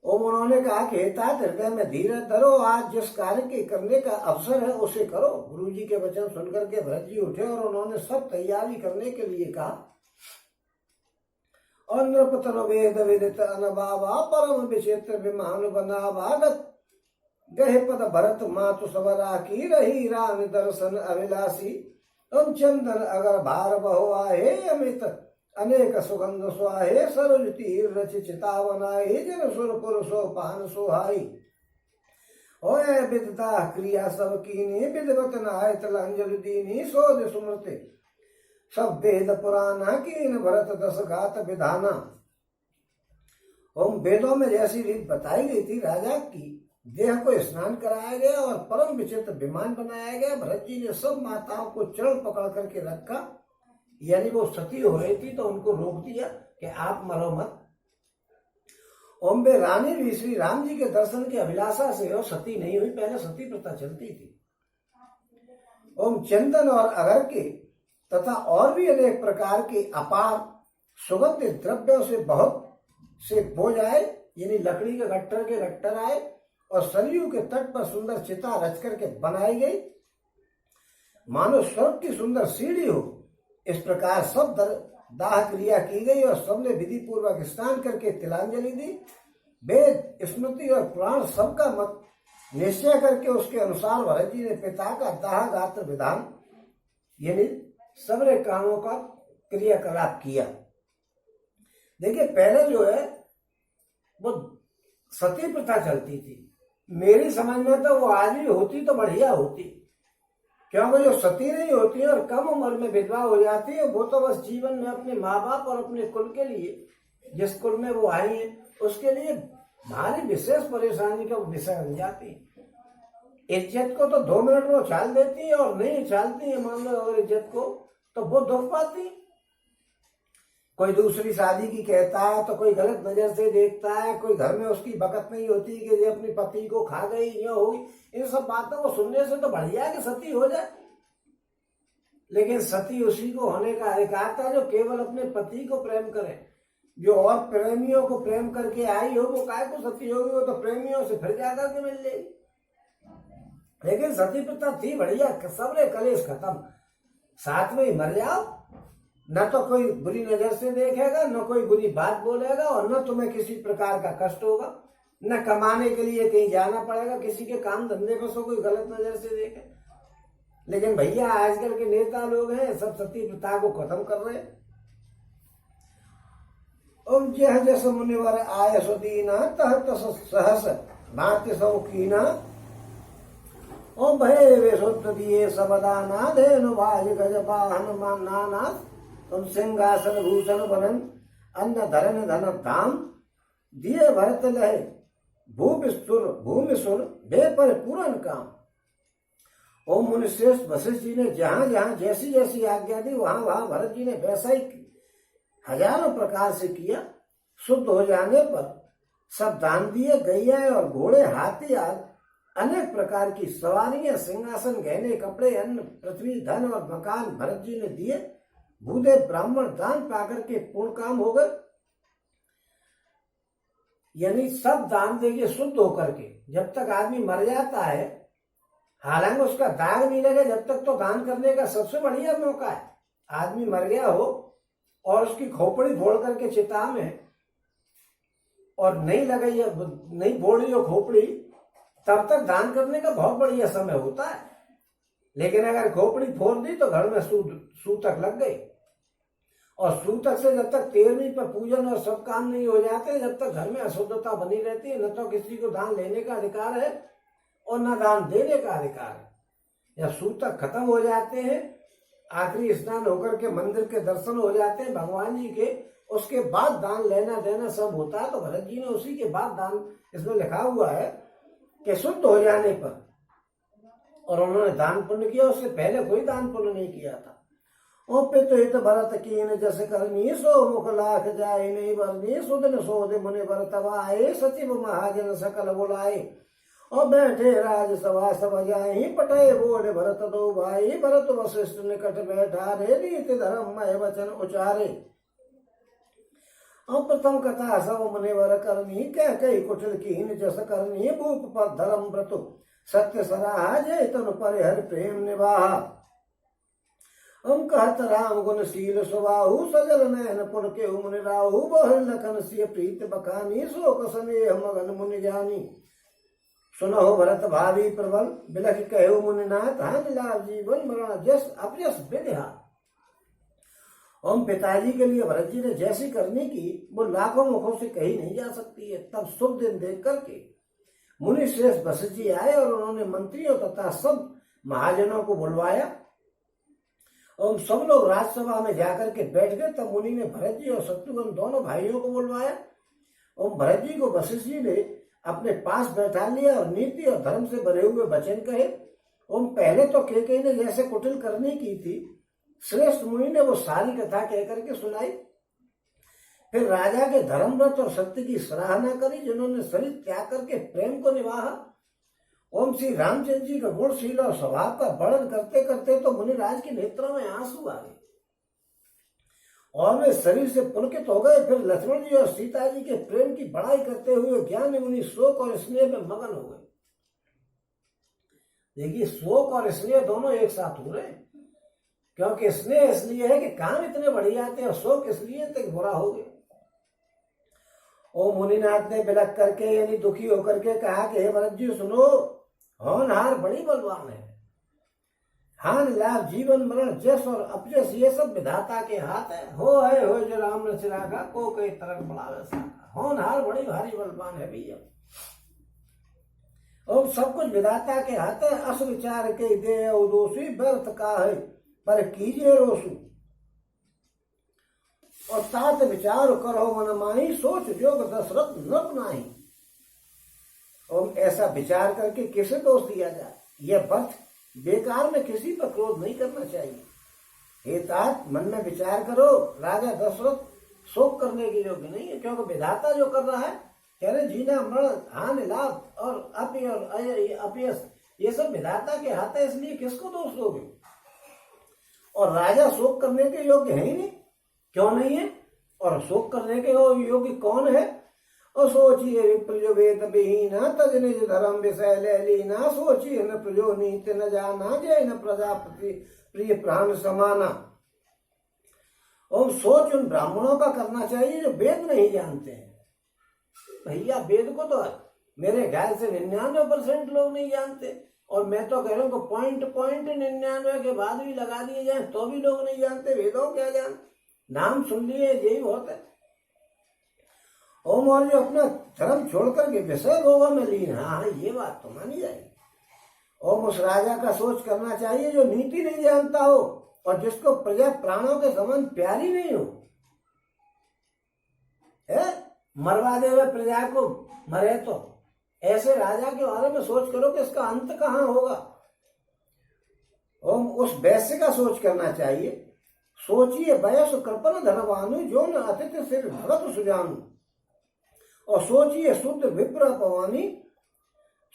ओम उन्होंने कहा कि हे तात, हृदय में धीरज धरो। आज जिस कार्य के करने का अवसर है उसे करो। गुरु जी के वचन सुनकर के भरत जी उठे और उन्होंने सब तैयारी करने के लिए कहा। और नृपतन वेद विदित अनबाबा, परम विचित्र विमान बनावागत। गहे पद भरत मातु सबरा की, रही राम दर्शन अभिलाषी। तुम चंदन अगर भार बहु आहे, अमित अनेक सुगंध सुहाए। सरोज तीर रचि चितावनाई, जन सुर पुरुषो पान सुहाई। होए विदता क्रिया सब कीनी, विदवत नाय तल अंजलि दीनी। सोध सुमृति सब वेद पुराना, कीन भरत दस घात विधाना। ओम वेदों में जैसी रीत बताई गई थी, राजा की देह को स्नान कराया गया और परम विचित्र विमान बनाया गया। भरत जी ने सब माताओं को चरण पकड़ करके रखा, यानी वो सती हो रही थी तो उनको रोक दिया कि आप मरो मत। ओम बे रानी भी श्री राम जी के दर्शन की अभिलाषा से और सती नहीं हुई, पहले सती प्रथा चलती थी। ओम चंदन और अगर के तथा और भी अनेक प्रकार के अपार सुगंधित द्रव्यों से बहुत से भोज आए, यानी लकड़ी के गट्टर आए और सरयू के तट पर सुंदर चिता रच करके बनाई गई, मानो स्वर्ग की सुंदर सीढ़ी हो। इस प्रकार सब दाह क्रिया की गई और सबने विधि पूर्वक स्नान करके तिलांजलि दी। वेद, स्मृति और पुराण सबका मत निश्चय करके उसके अनुसार भरत जी ने पिता का दाह गात्र विधान यानी सबरे कामों का क्रियाकलाप किया। देखिए पहले जो है वो सती प्रथा चलती थी, मेरी समझ में तो वो आज भी होती तो बढ़िया होती, क्योंकि जो सती नहीं होती है और कम उम्र में विधवा हो जाती है, वो तो बस जीवन में अपने माँ बाप और अपने कुल के लिए, जिस कुल में वो आई है उसके लिए भारी विशेष परेशानी का विषय बन जाती है। इज्जत को तो 2 मिनट में उछाल देती है और नहीं उछालती है मान लो अगर इज्जत को, तो वो दुख पाती। कोई दूसरी शादी की कहता है तो कोई गलत नजर से देखता है, कोई घर में उसकी बकत नहीं होती कि ये अपने पति को खा गई या हुई। इन सब बातों को सुनने से तो बढ़िया है कि सती हो जाए, लेकिन सती उसी को होने का अधिकार था जो केवल अपने पति को प्रेम करे। जो और प्रेमियों को प्रेम करके आई हो वो काय को सती होगी, वो तो प्रेमियों से फिर जाकर के मिल जाएगी। लेकिन सती प्रथा थी बढ़िया, सबरे कलेश खत्म, साथ में ही मर जाओ, न तो कोई बुरी नजर से देखेगा, न कोई बुरी बात बोलेगा और न तुम्हें किसी प्रकार का कष्ट होगा, न कमाने के लिए कहीं जाना पड़ेगा, किसी के काम धंधे को सो कोई गलत नजर से देखे। लेकिन भैया आजकल के नेता लोग हैं सब सती प्रथा को खत्म कर रहे हैं। ओम जह जस मुनिवर आय सुदीना तह तस सहस भांति सौकीना। ओम भय वे शुद्ध दिए सबदाना धेनु भाज गज वाहन माना। तुम सिंहासन भूषण बनन अन्न धरन धन धाम दिए भरत लहे भूमि सुर बे पर पूर्ण काम। ओम मुनिश्रेष्ठ वशिष्ठ जी ने जहां जहां जैसी जैसी आज्ञा दी वहां वहां भरत जी ने वैसा ही हजारों प्रकार से किया। शुद्ध हो जाने पर सब दान दिए, गैया और घोड़े हाथी आदि अनेक प्रकार की सवारियां, सिंहासन, गहने, कपड़े, अन्न, पृथ्वी, धन और मकान भरत जी ने दिए। भूदेव ब्राह्मण दान पाकर के पूर्ण काम हो गए, यानी सब दान देंगे शुद्ध होकर के। जब तक आदमी मर जाता है, हालांकि उसका दाग नहीं लगे जब तक, तो दान करने का सबसे बढ़िया मौका है। आदमी मर गया हो और उसकी खोपड़ी फोड़ करके चिता में और नहीं लगाई, नहीं फोड़ी हो खोपड़ी, तब तक दान करने का बहुत बढ़िया समय होता है। लेकिन अगर खोपड़ी फोड़ दी तो घर में सूतक लग गई, और सूतक से जब तक 13वीं पर पूजन और सब काम नहीं हो जाते, जब तक घर में अशुद्धता बनी रहती है, न तो किसी को दान लेने का अधिकार है और न दान देने का अधिकार है। जब सूतक खत्म हो जाते हैं, आखिरी स्नान होकर के मंदिर के दर्शन हो जाते हैं भगवान जी के, उसके बाद दान लेना देना सब होता है। तो भरत जी ने उसी के बाद दान, इसमें लिखा हुआ है कि शुद्ध हो जाने पर, और उन्होंने दान पुण्य किया, उससे पहले कोई दान पुण्य नहीं किया था। ओ पित हित भरत कीन जस करनी सो मुख लाख जाए नहीं बरनी सुदन सोध मुनि भरतवाए सचिव महाजन सकल बुलाए। और बैठे राज सभा सब जाहि पटे बोल भरत दो भाई भरत वशिष्ठ निकट बैठा रे नीति धर्म मय वचन उचारे। और प्रथम कथा सब मुनिवर करनी कह कई कुटिल कीन जस करनी भूप पर धर्म व्रतु सत्य सराहा जय तनु परिहर प्रेम निवाहा। हम कहत राम गुण शील सुबाहु सजल नयन पुन के मुनि राहु बहु लखन सिय प्रीत बखानी शोक स्नेह मगन मुनि जानी। सुनहो भरत भावी प्रबल बिलख कहु मुनिनाथ हानि लाभ जीवन मरण जस अपयस विद्या। ओम पिताजी के लिए भरत जी ने जैसी करनी की वो लाखों मुखों से कही नहीं जा सकती है। तब शुभ दिन देख करके मुनि श्रेष्ठ वशिष्ठ जी आए और उन्होंने मंत्रियों तथा सब महाजनों को बुलवाया। और सब लोग राजसभा में जाकर के बैठ गए। तब मुनि ने भरत जी और शत्रुघ्न दोनों भाइयों को बुलवाया। और भरत जी को वशिष्ठ जी ने अपने पास बैठा लिया और नीति और धर्म से भरे हुए वचन कहे। और पहले तो केकई ने जैसे कुटिल करनी की थी, श्रेष्ठ मुनि ने वो सारी कथा कह करके सुनाई। फिर राजा के धर्मव्रत और सत्य की सराहना करी, जिन्होंने शरीर त्याग करके प्रेम को निभाया। ओम श्री रामचंद्र जी का गुणशील और स्वभाव का वर्णन करते करते तो मुनिराज के नेत्रों में आंसू आ गए और वे शरीर से पुलकित हो गए। फिर लक्ष्मण जी और सीता जी के प्रेम की बड़ाई करते हुए ज्ञानी मुनि शोक और स्नेह में मगन हो गए। देखिए, शोक और स्नेह दोनों एक साथ हो रहे हैं, क्योंकि स्नेह इसलिए है कि काम इतने बढ़िया थे और शोक इसलिए थे कि बुरा हो गया। ओ मुनिनाथ ने बिलख करके यानी दुखी होकर के कहा कि हे भरत जी सुनो, होनहार बड़ी बलवान है। हान लाभ जीवन मरण जस और अपजस ये सब विधाता के हाथ है। हो जो राम ने चिरागा को कई तरह बड़ा वैसा। होनहार बड़ी भारी बलवान है भैया, और सब कुछ विधाता के हाथ है। अस विचार के दे दोषी व्यर्थ का है पर कीजिए रोसु, और तात विचार करो मन माही सोच जोग दशरथ नृप नाही। और ऐसा विचार करके किसे दोष दिया जाए, यह व्यर्थ बेकार में किसी पर क्रोध नहीं करना चाहिए। हे तात, मन में विचार करो, राजा दशरथ शोक करने के योग्य नहीं है, क्योंकि विधाता जो कर रहा है, कह रहे जीना मरण हानि लाभ और अपयश ये सब विधाता के हाथ है, इसलिए किसको दोष दोगे। और राजा शोक करने के योग्य है ही नहीं, क्यों नहीं है, और शोक करने के योग्य कौन है। और सोचिए विप्रजो वेद विहीना तज निज धर्म विषय ले लीना, सोचिए न प्रजो नीति न जाना जय न प्रजापति प्रिय प्राण समाना। और सोच उन ब्राह्मणों का करना चाहिए जो वेद नहीं जानते हैं। भैया वेद को तो मेरे ख्याल से 99% लोग नहीं जानते, और मैं तो कह रहा हूँ पॉइंट 99 के बाद भी लगा दिए जाए तो भी लोग नहीं जानते वेदों क्या जान, नाम सुन लिए यही बहुत है। ओम और जो अपना धर्म छोड़कर के विषय भोगों में लीन, हाँ ये बात तो मानी जाएगी। ओम उस राजा का सोच करना चाहिए जो नीति नहीं जानता हो और जिसको प्रजा प्राणों के समान प्यारी नहीं हो, है मरवा दे हुए प्रजा को मरे तो ऐसे राजा के बारे में सोच करो कि इसका अंत कहाँ होगा। ओम उस वैश्य का सोच करना चाहिए। सोचिए वयस कृपन धनवानु जो न अतिथि सिर भगत सुजानु, और सोचिए शुद्ध विप्र अपमानी,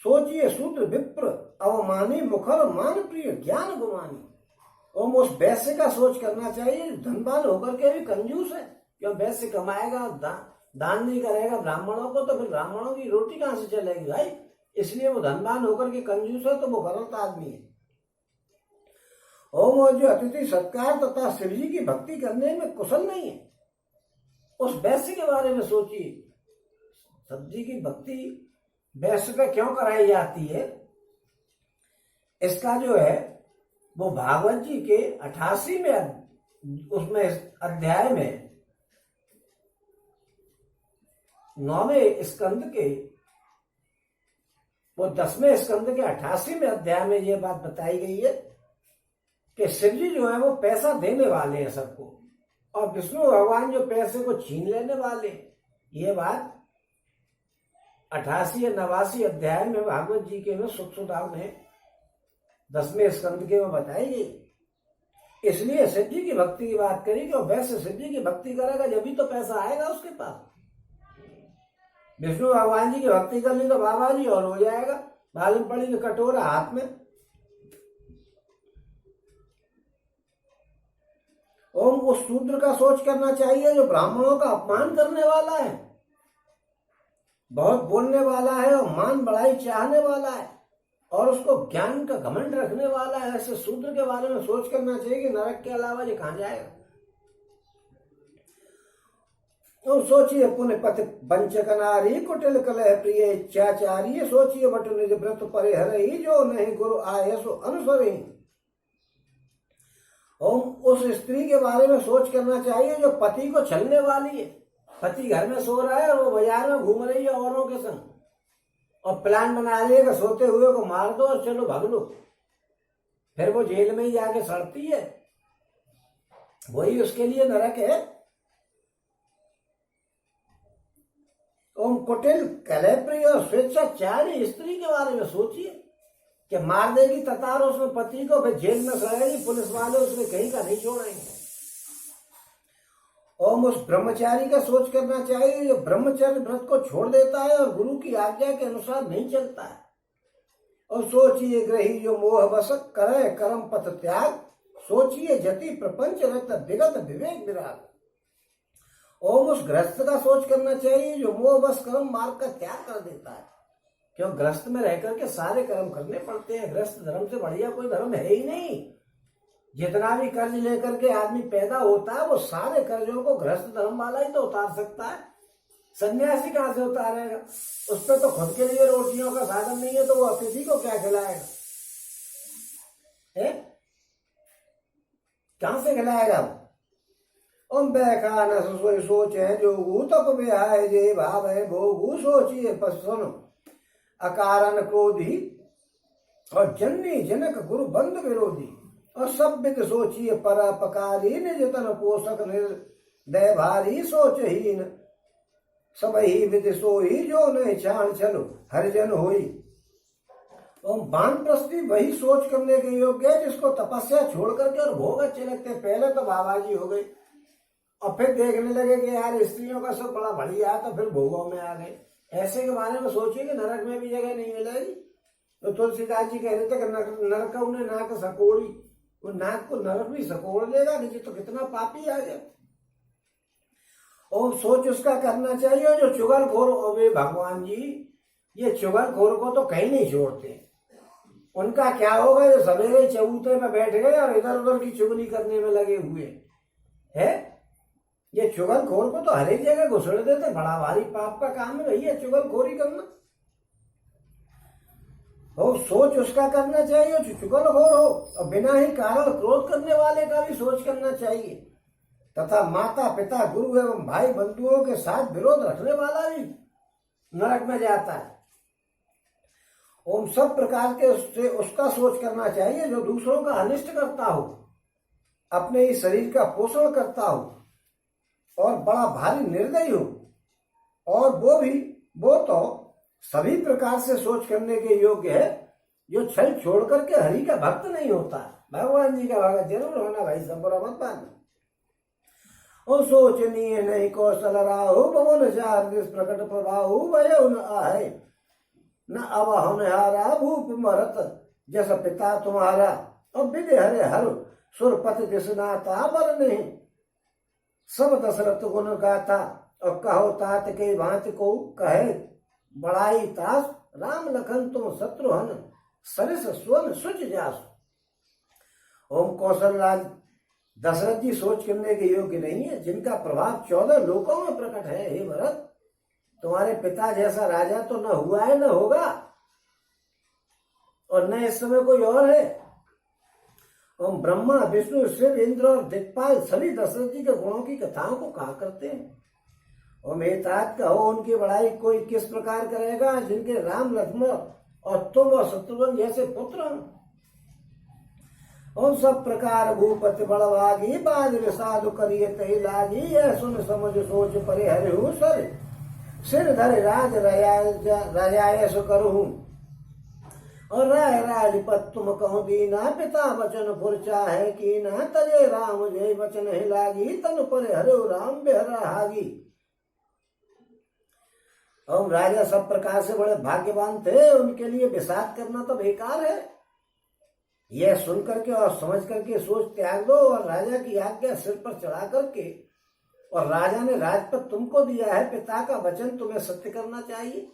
सोचिए शुद्ध विप्र अवमानी मुखर मान प्रिय ज्ञान गुमानी। ओम उस वैश्य का सोच करना चाहिए धनवान होकर के भी कंजूस है, क्यों वैश्य कमाएगा दान नहीं करेगा ब्राह्मणों को तो फिर ब्राह्मणों की रोटी कहां से चलेगी भाई, इसलिए वो धनवान होकर के कंजूस है तो वो गलत आदमी है। ओम और जो अतिथि सत्कार तथा शिव जी की भक्ति करने में कुशल नहीं है, उस वैश्य के बारे में सोचिए। शिव जी की भक्ति वैश्य पे क्यों कराई जाती है, इसका जो है वो भागवत जी के 88वें उसमें अध्याय में 9वें स्कंद के वो 10वें स्कंद के 88वें अध्याय में ये बात बताई गई है कि शिव जी जो है वो पैसा देने वाले हैं सबको, और विष्णु भगवान जो पैसे को छीन लेने वाले। ये बात 88 या 89 अध्याय में भागवत जी के में सुखसुदार में 10वें स्कंद के में बताई गई। इसलिए शिव जी की भक्ति की बात करी कि वैसे शिव जी की भक्ति करेगा जब भी तो पैसा आएगा उसके पास। विष्णु भगवान जी की भक्ति कर ली तो बाबा जी और हो जाएगा, मालूम पड़ी कि कटोरा हाथ में। ओम उस शूद्र का सोच करना चाहिए जो ब्राह्मणों का अपमान करने वाला है, बहुत बोलने वाला है और मान बढ़ाई चाहने वाला है और उसको ज्ञान का घमंड रखने वाला है। ऐसे शूद्र के बारे में सोच करना चाहिए कि नरक के अलावा ये कहां जाएगा। और सोचिए पुण्य पथ वंचक नारी कुटिल कलह प्रिय इच्छाचारी, सोचिए बट निज व्रत परिहर ही जो नहीं गुरु आय सो अनुसर ही। ओम उस स्त्री के बारे में सोच करना चाहिए जो पति को छलने वाली है। पति घर में सो रहा है और वो बाजार में घूम रही है औरों के संग, और प्लान बना लिया सोते हुए को मार दो और चलो भाग लो, फिर वो जेल में ही जाके सड़ती है, वही उसके लिए नरक है। ओम कुटिल कलहप्रिय और स्वेच्छाचारी स्त्री के बारे में सोचिए कि मार देगी ततार उसने पति को, फिर जेल में सड़ेगी, पुलिस वाले उसने कहीं का नहीं छोड़ेंगे। ओम ओम उस ब्रह्मचारी का सोच करना चाहिए जो ब्रह्मचर्य व्रत को छोड़ देता है और गुरु की आज्ञा के अनुसार नहीं चलता है। और सोचिए ग्रही जो मोह बस करे कर्म पथ त्याग, सोचिए जति प्रपंच रत विगत विवेक विराग। ओम उस गृहस्थ का सोच करना चाहिए जो मोह बस कर्म मार्ग का त्याग कर देता है। क्यों गृहस्थ में रह करके सारे कर्म करने पड़ते हैं। गृहस्थ धर्म से बढ़िया कोई धर्म है ही नहीं। जितना भी कर्ज लेकर के आदमी पैदा होता है वो सारे कर्जों को गृहस्थ धर्म वाला ही तो उतार सकता है। सन्यासी कहां से उतारेगा? उस पर तो खुद के लिए रोटियों का साधन नहीं है तो वो अतिथि को क्या खिलाएगा? कहां से खिलाएगा? ओम बैखा न सोच है जो तप है जे भाव है भोगू सोचिए पसुन अकारण क्रोधी और जननी जनक गुरु बंद विरोधी। और सब विद सोचिए परोपकारी निज तन पोषक निर्दय भारी सोचहीन सब ही विद सोही जो नहीं छाण चलो हरिजन होई। और वानप्रस्थी वही सोच करने के योग्य है जिसको तपस्या छोड़ करके और भोग अच्छे लगते हैं। पहले तो बाबाजी हो गई और फिर देखने लगे कि यार स्त्रियों का सब बड़ा बढ़िया है तो फिर भोगों में आ गए। ऐसे के बारे में सोचिए कि नरक में भी जगह नहीं मिलेगी। तो तुलसीदास जी कह रहे थे कि नरक उन्हें नाक सकोड़ी, वो नाक को नरक भी सकोड़ लेगा नीचे तो कितना पापी आ गया। और सोच उसका करना चाहिए जो चुगलखोर वे भगवान जी ये चुगलखोर को तो कहीं नहीं छोड़ते। उनका क्या होगा जो सवेरे चबूतरे में बैठ गए और इधर उधर की चुगली करने में लगे हुए है। ये चुगलखोर को तो हर एक जगह घुसड़ देते। बड़ा भारी पाप का काम है भैया चुगलखोरी करना। और सोच उसका करना चाहिए जो चुगलखोर हो और बिना ही कारण क्रोध करने वाले का भी सोच करना चाहिए। तथा माता पिता गुरु एवं भाई बंधुओं के साथ विरोध रखने वाला भी नरक में जाता है। ओम सब प्रकार के उससे उसका सोच करना चाहिए जो दूसरों का अनिष्ट करता हो, अपने ही शरीर का पोषण करता हो और बड़ा भारी निर्दयी हो। और वो तो सभी प्रकार से सोच करने के योग्य है जो छल छोड़ करके हरि का भक्त नहीं होता। भगवान जी का भक्त जरूर होना भाई, सब बुरा मत मानना। और सोचनीय नहीं कौशल राहु भवन चार प्रकट प्रभाहु वयो न आहे न अवहन हारा भूप मरत जस पिता तुम्हारा। और विदे हरे हर सुरपत दिसनाता बर नहीं सब दशरथ गुण गाथा। और कहो तात के भांति को कहे बड़ाई तास राम लखन तुम शत्रुहन सरिस स्वर्ण सुच जास। ओम कौशल राज दशरथ जी सोच करने के योग्य नहीं है जिनका प्रभाव 14 लोकों में प्रकट है। हे भरत तुम्हारे पिता जैसा राजा तो न हुआ है न होगा और न इस समय कोई और है। ओम ब्रह्मा विष्णु शिव इंद्र और दिक्पाल सभी दशरथ जी के गुणों की कथाओं को कहा करते हैं। ओम एतात कहो उनकी बड़ाई कोई किस प्रकार करेगा जिनके राम लक्ष्मण और तुम और शत्रुघ्न जैसे पुत्र हैं। और सब प्रकार भूपति बड़वागी बाद साधु करिए तही लागी। यह सुन समझ सोच परे हरिहु सर सिर धरे राज राजायस करूँ। और राय राजपत तुम कहो दीना पिता वचन फुरचा है की ना तजे राम जय वचन ही लागी तन परे हरिहु राम बेहरा हागी। और राजा सब प्रकार से बड़े भाग्यवान थे, उनके लिए विषाद करना तो बेकार है। यह सुन करके और समझ करके सोच त्याग दो और राजा की आज्ञा सिर पर चढ़ा करके। और राजा ने राजपद तुमको दिया है, पिता का वचन तुम्हें सत्य करना चाहिए।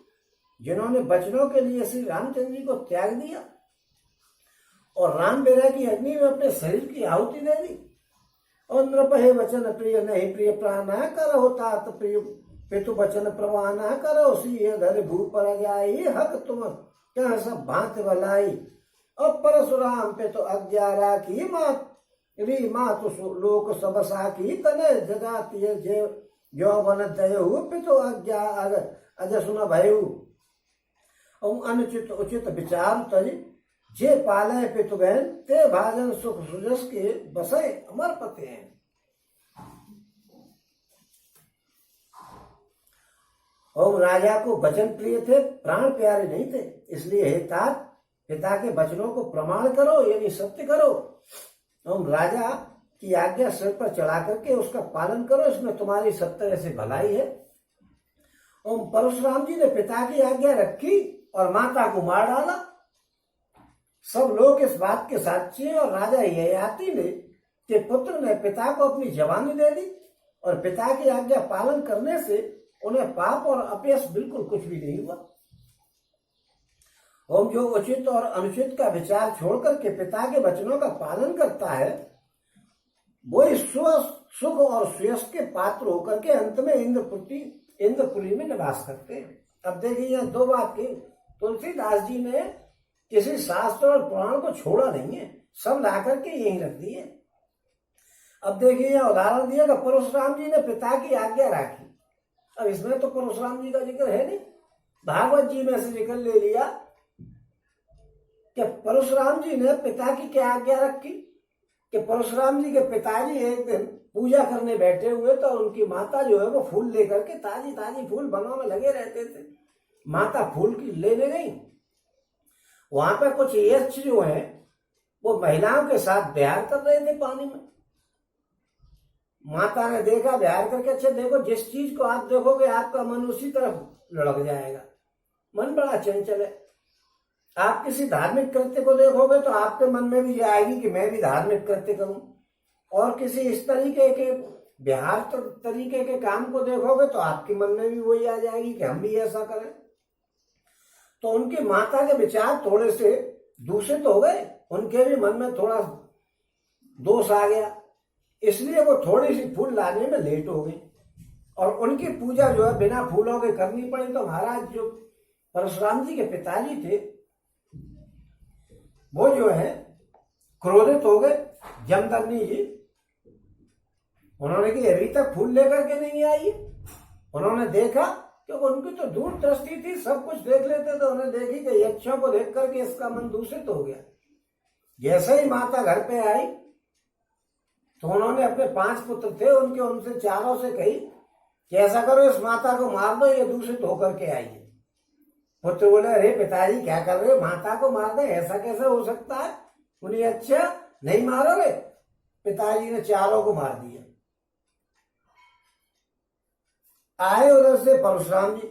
जिन्होंने वचनों के लिए श्री रामचंद्र जी को त्याग दिया और राम बेरा की अग्नि में अपने शरीर की आहुति दे दी। और नृपहे वचन प्रिय नहीं प्रिय प्राणा कर होता प्रिय पितु वचन प्रवाना करो सी धर भू पर जाई हक तुम क्या सब भांत भलाई। और परशुराम पे तो आज्ञा राखी मात लोक सब साखी तने जजाती जो बन दयु पितु आज्ञा अज सुन भयु। अनुचित उचित विचार तज जे पाले पितु बहन ते भाजन सुख सुजस के बसे अमर पते हैं। और राजा को वचन प्रिय थे, प्राण प्यारे नहीं थे। इसलिए हे तात पिता के वचनों को प्रमाण करो यानी सत्य करो। और राजा की आज्ञा सिर पर चढ़ा करके उसका पालन करो, इसमें तुम्हारी सब तरह से भलाई है। और परशुराम जी ने पिता की आज्ञा रखी और माता को मार डाला। सब लोग इस बात के साक्षी हैं। और राजा ययाति ने के पुत्र ने पिता को अपनी जवानी दे दी और पिता की आज्ञा पालन करने से उन्हें पाप और अपयश बिल्कुल कुछ भी नहीं हुआ। और जो उचित और अनुचित का विचार छोड़कर के पिता के वचनों का पालन करता है, वो सुख और सुयश के पात्र होकर के अंत में इंद्रपुरी में निवास करते हैं। अब देखिए यहाँ दो बात की, तुलसीदास जी ने किसी शास्त्र और पुराण को छोड़ा नहीं है, सब ला करके यहीं रख दिए। अब देखिए यहाँ उदाहरण दिया कि परशुराम जी ने पिता की आज्ञा राखी। अब इसमें तो परशुराम जी का जिक्र है नहीं, भागवत जी में से जिक्र ले लिया कि परशुराम जी ने पिता की क्या आज्ञा रखी कि परशुराम जी के पिताजी एक दिन पूजा करने बैठे हुए तो उनकी माता जो है वो फूल लेकर के ताजी ताजी फूल बनवा में लगे रहते थे। माता फूल की लेने गई, वहां पे कुछ यक्ष जो है वो महिलाओं के साथ बिहार कर रहे थे पानी में। माता ने देखा, बिहार करके, अच्छा देखो जिस चीज को आप देखोगे आपका मन उसी तरफ लुढ़क जाएगा। मन बड़ा चंचल है। आप किसी धार्मिक कृत्य को देखोगे तो आपके मन में भी आएगी कि मैं भी धार्मिक कृत्य करूं, और किसी इस तरीके के बिहार तरीके के काम को देखोगे तो आपके मन में भी वही आ जाएगी कि हम भी ऐसा करें। तो उनकी माता के विचार थोड़े से दूषित हो गए, उनके भी मन में थोड़ा दोष आ गया, इसलिए वो थोड़ी सी फूल लाने में लेट हो गई और उनकी पूजा जो है बिना फूलों के करनी पड़ी। तो महाराज जो परशुराम जी के पिताजी थे वो जो है क्रोधित हो गए। जमदग्नि जी, उन्होंने कि अभी तक फूल लेकर के नहीं आई है। उन्होंने देखा, क्योंकि उनकी तो दूर दृष्टि थी, सब कुछ देख लेते थे। उन्हें देखी कि यक्षों को देख करके इसका मन दूषित हो गया। जैसे ही माता घर पे आई तो उन्होंने अपने 5 पुत्र थे उनसे चारों से कही कि ऐसा करो, इस माता को मार दो, ये दूषित होकर के आई है। पुत्र बोले, अरे पिताजी क्या कर रहे हो, माता को मार दे, ऐसा कैसे हो सकता है? उन्हें अच्छा नहीं मारोगे? पिताजी ने चारों को मार दिया। आए उधर से परशुराम जी,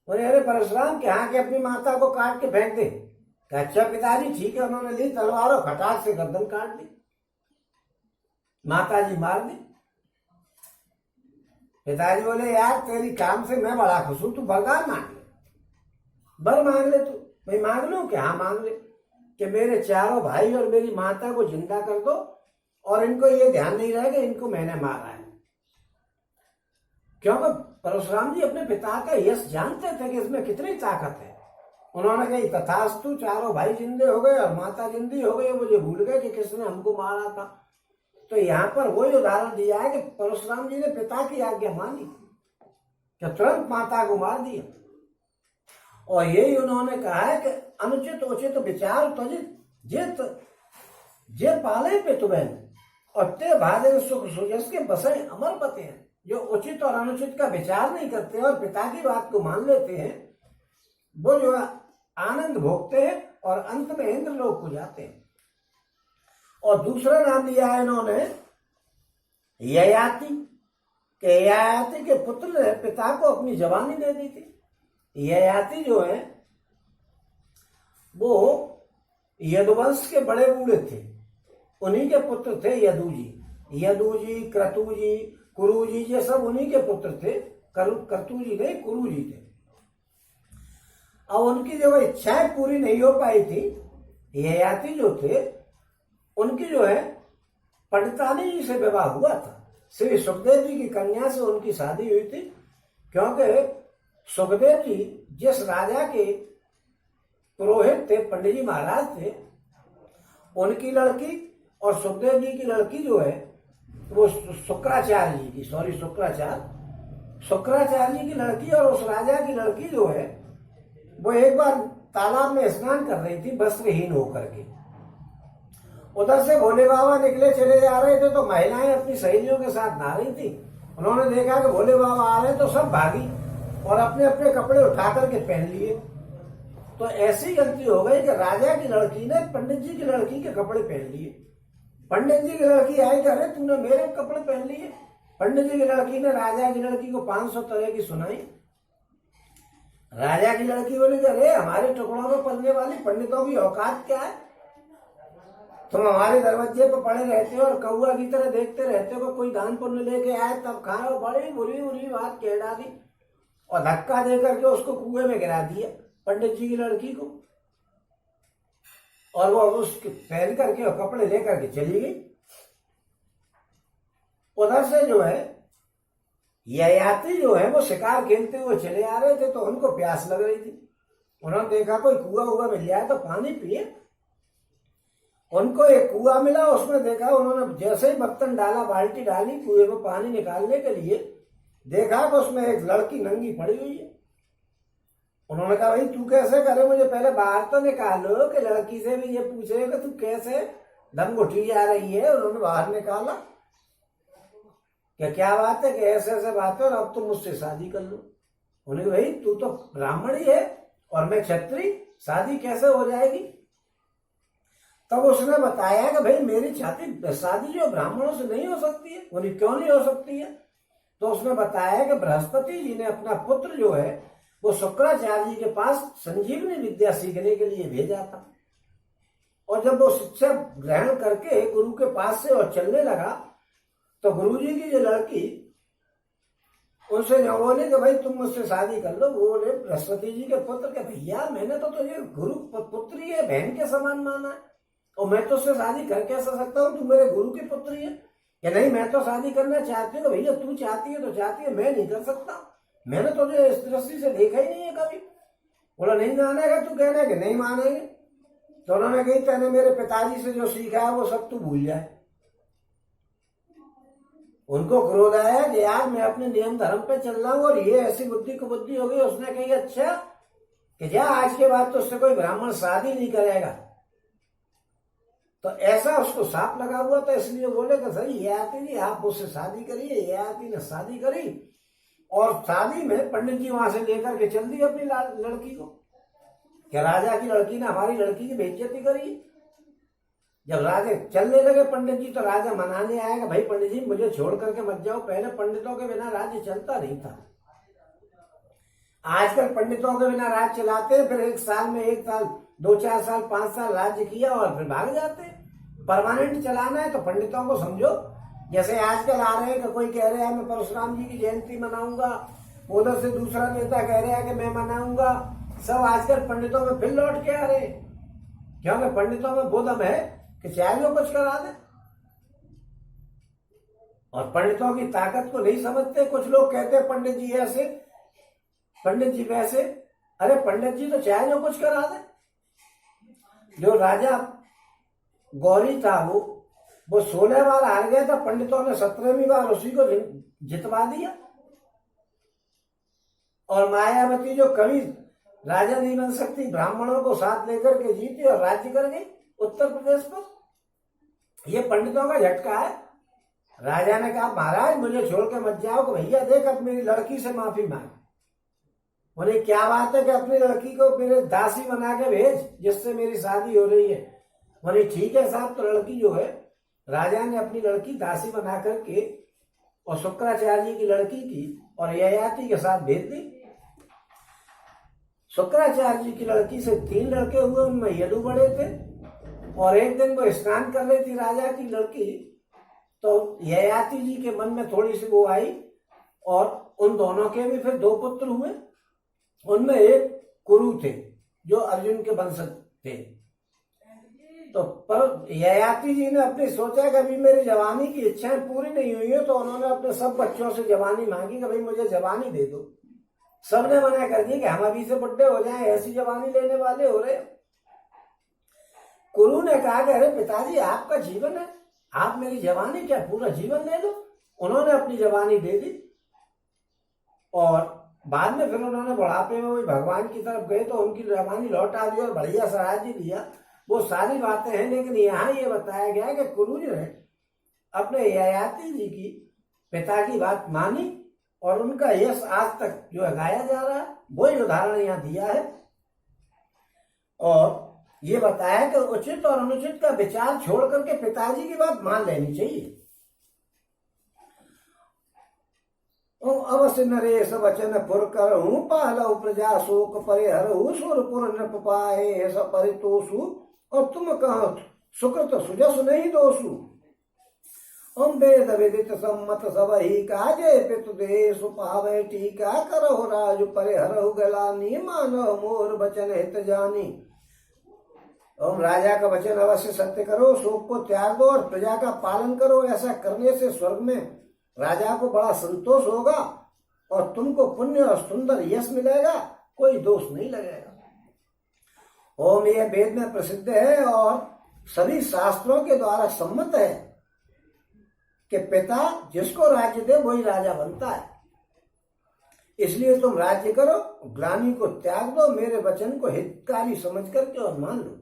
बोले अरे परशुराम क्या के अपनी माता को काट के फेंक दे। अच्छा पिताजी ठीक है। उन्होंने ली तलवार और खटाक से गर्दन काट दी, माता जी मार दी। पिताजी बोले यार तेरी काम से मैं बड़ा खुश हूं, तू वरदान मांग ले, बर मांग ले। तू मैं मांग लू कि हाँ मांग ले कि मेरे चारों भाई और मेरी माता को जिंदा कर दो और इनको ये ध्यान नहीं रहेगा इनको मैंने मारा है। क्योंकि परशुराम जी अपने पिता का यश जानते थे कि इसमें कितनी ताकत है। उन्होंने कही तथास्तु, चारों भाई जिंदे हो गए और माता जिंदी हो गई। मुझे भूल गए कि किसने हमको मारा था। तो यहाँ पर वही उदाहरण दिया है कि परशुराम जी ने पिता की आज्ञा मानी कि तुरंत माता को मार दिया। और यही उन्होंने कहा है कि अनुचित उचित विचार त्वजित जे पाले पे तुम्हें और ते भाजन सुख सुजस के बसे अमर पते हैं। जो उचित और अनुचित का विचार नहीं करते और पिता की बात को मान लेते हैं वो जो आनंद भोगते हैं और अंत में इंद्रलोक को जाते हैं। और दूसरा नाम दिया है इन्होंने ययाति के। ययाति के पुत्र ने पिता को अपनी जवानी दे दी थी। ययाति जो है वो यदुवंश के बड़े बूढ़े थे, उन्हीं के पुत्र थे यदुजी, क्रतुजी, कुरुजी, ये सब उन्हीं के पुत्र थे। क्रतुजी नहीं, कुरुजी थे। अब उनकी जो इच्छाएं पूरी नहीं हो पाई थी, ययाति जो थे उनकी जो है पंडितानी जी से विवाह हुआ था। श्री सुखदेव जी की कन्या से उनकी शादी हुई थी। क्योंकि सुखदेव जी जिस राजा के पुरोहित थे, पंडित जी महाराज थे, उनकी लड़की और सुखदेव जी की लड़की जो है वो शुक्राचार्य जी की, शुक्राचार्य जी की लड़की और उस राजा की लड़की जो है वो एक बार तालाब में स्नान कर रही थी वस्त्रहीन होकर के। उधर से भोले बाबा निकले चले जा रहे थे तो महिलाएं अपनी सहेलियों के साथ नहा रही थी। उन्होंने देखा कि भोले बाबा आ रहे हैं तो सब भागी और अपने अपने कपड़े उठा करके पहन लिए। तो ऐसी गलती हो गई कि राजा की लड़की ने पंडित जी की लड़की के कपड़े पहन लिए। पंडित जी की लड़की आई कि अरे तूने मेरे कपड़े पहन लिए। पंडित जी की लड़की ने राजा की लड़की को 500 तरह की सुनाई। राजा की लड़की बोली कि अरे हमारे टुकड़ों में पलने वाली पंडितों की औकात क्या है, तुम हमारे दरवाजे पर पड़े रहते हो और कौआ की तरह देखते रहते हो, कोई दान पुण्य लेके आए तब खाओ। बड़ी बुरी बुरी बात कह डाली और धक्का दे करके उसको कुएं में गिरा दिया पंडित जी की लड़की को। और वो उसके पहन करके और कपड़े लेकर के चली गई। उधर से जो है ययाति जो है वो शिकार खेलते हुए चले आ रहे थे, तो उनको प्यास लग रही थी। उन्होंने देखा कोई कुआ हुआ मिल जाए तो पानी पिए। उनको एक कुआ मिला, उसमें देखा, उन्होंने जैसे ही बर्तन डाला, बाल्टी डाली कुएं में पानी निकालने के लिए, देखा कि उसमें एक लड़की नंगी पड़ी हुई है। उन्होंने कहा भाई तू कैसे करे, मुझे पहले बाहर तो निकालो, कि लड़की से भी ये पूछे कि तू कैसे दम घुटी जा रही है। उन्होंने बाहर निकाला, क्या बात है, कि ऐसे ऐसे बात है और अब तुम मुझसे शादी कर लो। उन्हें भाई तू तो ब्राह्मण ही है और मैं क्षत्रिय, शादी कैसे हो जाएगी। तब उसने बताया कि भाई मेरी शादी जो ब्राह्मणों से नहीं हो सकती है। बोली क्यों नहीं हो सकती है। तो उसने बताया कि बृहस्पति जी ने अपना पुत्र जो है वो शुक्राचार्य जी के पास संजीवनी विद्या सीखने के लिए भेजा था, और जब वो शिक्षा ग्रहण करके गुरु के पास से और चलने लगा, तो गुरु जी की जो लड़की उनसे जो बोले कि भाई तुम मुझसे शादी कर लो। वो बोले बृहस्पति जी के पुत्र के भैया मैंने तो तुझे गुरु पुत्री है, बहन के समान माना है, और मैं तो उससे शादी कर कैसे सकता हूँ, तू मेरे गुरु की पुत्री है। या नहीं, मैं तो शादी करना चाहती हूँ। भैया तू चाहती है तो चाहती है, मैं नहीं कर सकता, मैंने तुझे इस दृष्टि से देखा ही नहीं है कभी। बोला नहीं मानेगा, तू कहना है कि नहीं मानेंगे। तो उन्होंने कही तेने मेरे पिताजी से जो सीखा है वो सब तू भूल जाए। उनको क्रोध आया कि यार मैं अपने नियम धर्म पे चल रहा हूँ और ये ऐसी बुद्धि को बुद्धि हो गई। उसने कही अच्छा कि जा आज के बाद तो उससे कोई ब्राह्मण शादी नहीं करेगा। तो ऐसा उसको साफ लगा हुआ था, इसलिए बोले कि सही ययाति जी आप उससे शादी करिए। ययाति ने शादी करी और शादी में पंडित जी वहां से लेकर के चल दी अपनी लड़की को, कि राजा की लड़की ने हमारी लड़की की बेइज्जती करी। जब राजा चलने लगे पंडित जी, तो राजा मनाने आया कि भाई पंडित जी मुझे छोड़ करके मत जाओ। पहले पंडितों के बिना राज्य चलता नहीं था, आजकल पंडितों के बिना राज्य चलाते हैं, फिर एक साल में 1 साल 2-4 साल 5 साल राज्य किया और फिर भाग जाते हैं। परमानेंट चलाना है तो पंडितों को समझो। जैसे आजकल आ रहे हैं कि कोई कह रहा है मैं परशुराम जी की जयंती मनाऊंगा, उधर से दूसरा नेता कह रहा है कि मैं मनाऊंगा। सब आजकल पंडितों में फिर लौट के आ रहे हैं, क्योंकि पंडितों में वो दम है कि चाहे वो कुछ करा दे, और पंडितों की ताकत को नहीं समझते। कुछ लोग कहते हैं पंडित जी ऐसे, पंडित जी वैसे। अरे पंडित जी तो चाहे जो कुछ करा दे। जो राजा गौरी था वो 16 बार हार गया था, पंडितों ने 17वीं बार उसी को जितवा दिया। और मायावती जो कभी राजा नहीं बन सकती, ब्राह्मणों को साथ लेकर के जीती और राज्य कर गई उत्तर प्रदेश पर। ये पंडितों का झटका है। राजा ने कहा महाराज मुझे छोड़ के मत जाओ, कि भैया देख अब मेरी लड़की से माफी मांग। बोले क्या बात है कि अपनी लड़की को मेरे दासी बना के भेज जिससे मेरी शादी हो रही है। बोले ठीक है साहब। तो लड़की जो है राजा ने अपनी लड़की दासी बना करके और शुक्राचार्य जी की लड़की की और ययाति के साथ भेज दी। शुक्राचार्य जी की लड़की से 3 लड़के हुए, उनमें यदु बड़े थे। और एक दिन वो स्नान कर रही थी राजा की लड़की, तो ययाति जी के मन में थोड़ी सी वो आई, और उन दोनों के भी फिर 2 पुत्र हुए। उनमें एक कुरु थे जो अर्जुन के वंशज थे। तो पर ययाति जी ने अपनी सोचा कि अभी मेरी जवानी की इच्छाएं पूरी नहीं हुई है, तो उन्होंने अपने सब बच्चों से जवानी मांगी कि भाई मुझे जवानी दे दो। सबने मना कर दिया कि हम अभी से बुढ़े हो जाएं, ऐसी जवानी लेने वाले हो रहे। कुरु ने कहा कि अरे पिताजी आपका जीवन है, आप मेरी जवानी क्या पूरा जीवन ले लो। उन्होंने अपनी जवानी दे दी, और बाद में फिर उन्होंने बुढ़ापे में वही भगवान की तरफ गए तो उनकी जवानी लौटा दी और बढ़िया सा राज्य दिया। वो सारी बातें हैं, लेकिन यहाँ ये बताया गया कि कुरु ने अपने ययाति जी की पिता की बात मानी, और उनका यश आज तक जो है गाया जा रहा है, वही उदाहरण यहाँ दिया है। और ये बताया कि उचित और अनुचित का विचार छोड़ करके पिताजी की बात मान लेनी चाहिए। अवश्य नरेश वचन पुर कर हूँ पालव प्रजा शोक परिहर हूँ सुरपुर नृप पाए ऐसा परितोषु और तुम कहो सुकृत सुजस नहीं दोषु। ओम वेद विदित सम्मत सब ही काजे पितु देश पावे टीका करहु राज परिहरहु गलानी मानव मोर वचन हित जानी। ओम राजा का वचन अवश्य सत्य करो, शोक को त्याग दो और प्रजा का पालन करो। ऐसा करने से स्वर्ग में राजा को बड़ा संतोष होगा और तुमको पुण्य और सुंदर यश मिलेगा, कोई दोष नहीं लगेगा। ओम यह वेद में प्रसिद्ध है और सभी शास्त्रों के द्वारा सम्मत है कि पिता जिसको राज्य दे वही राजा बनता है। इसलिए तुम राज्य करो, ग्लानि को त्याग दो, मेरे वचन को हितकारी समझ करके और मान लो।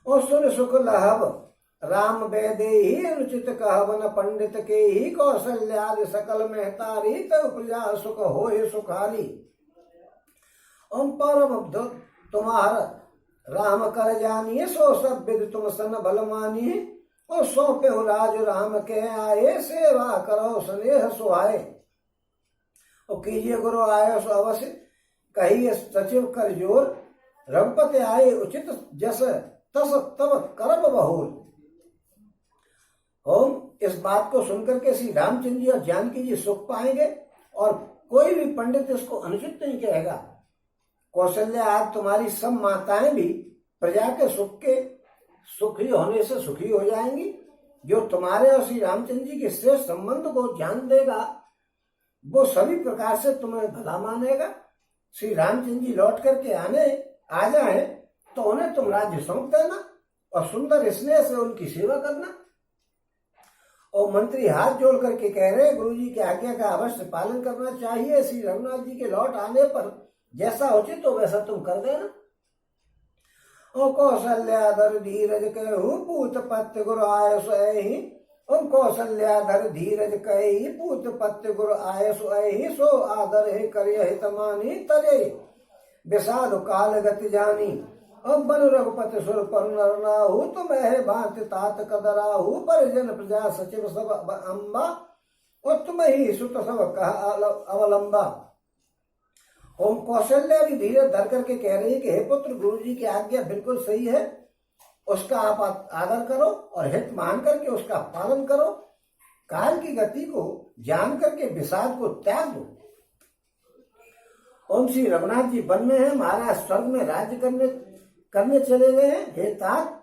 और सुन सुख लहब राम वेदे ही अनुचित कहवन पंडित के ही कौशल्यादि सकल में तारी तब प्रजा सुख हो सुखारी। ओम परम तुम्हारा राम कर जानिए सो सब विद तुम सन बल मानिए। और सौंपे हो राज राम के आए सेवा करो स्नेह सुहाए। और कीजिए गुरु आयो सो अवश्य कहिए सचिव कर जोर। रघुपति आए उचित जस तस तब करब बहुल। ओम इस बात को सुनकर के श्री रामचंद्र जी और जानकी जी सुख पाएंगे और कोई भी पंडित इसको अनुचित नहीं कहेगा। कौशल्या आज तुम्हारी सब माताएं भी प्रजा के सुखी होने से सुखी हो जाएंगी। जो तुम्हारे और श्री रामचंद्र जी के श्रेष्ठ संबंध को जान देगा वो सभी प्रकार से तुम्हें भला मानेगा। श्री रामचंद्र जी लौट करके आ जाए तो उन्हें तुम राज्य सौंप देना और सुंदर स्नेह से उनकी सेवा करना। और मंत्री हाथ जोड़ करके कह रहे गुरु जी की आज्ञा का अवश्य पालन करना चाहिए। श्री रघुनाथ जी के लौट आने पर जैसा उचित हो वैसा तुम कर देना। ओ कौशल्याधर धीरज कहूँ पूत पत्य गुरु आय सोहि। ओम कौशल्याधर धीरज कही पूत पत्य गुरु आय सोहि। सो आदर है करिय हित मानी तरे विषाद काल गति जानी। अब बन रघुपति सुर पर नरनाहु तुम है भांति तात कदराहु। परिजन प्रजा सचिव सब अम्बा और तुम ही सुत सब कहा अवलंबा। ओम कौशल्या भी धीरे धर करके कह रही है कि हे पुत्र गुरु जी की आज्ञा बिल्कुल सही है, उसका आप आदर करो और हित मान करके उसका पालन करो। काल की गति को जान करके विषाद को त्याग दो। ओम श्री रघुनाथ जी वन में है, महाराज स्वर्ग में राज्य करने चले गए हैं। हे तात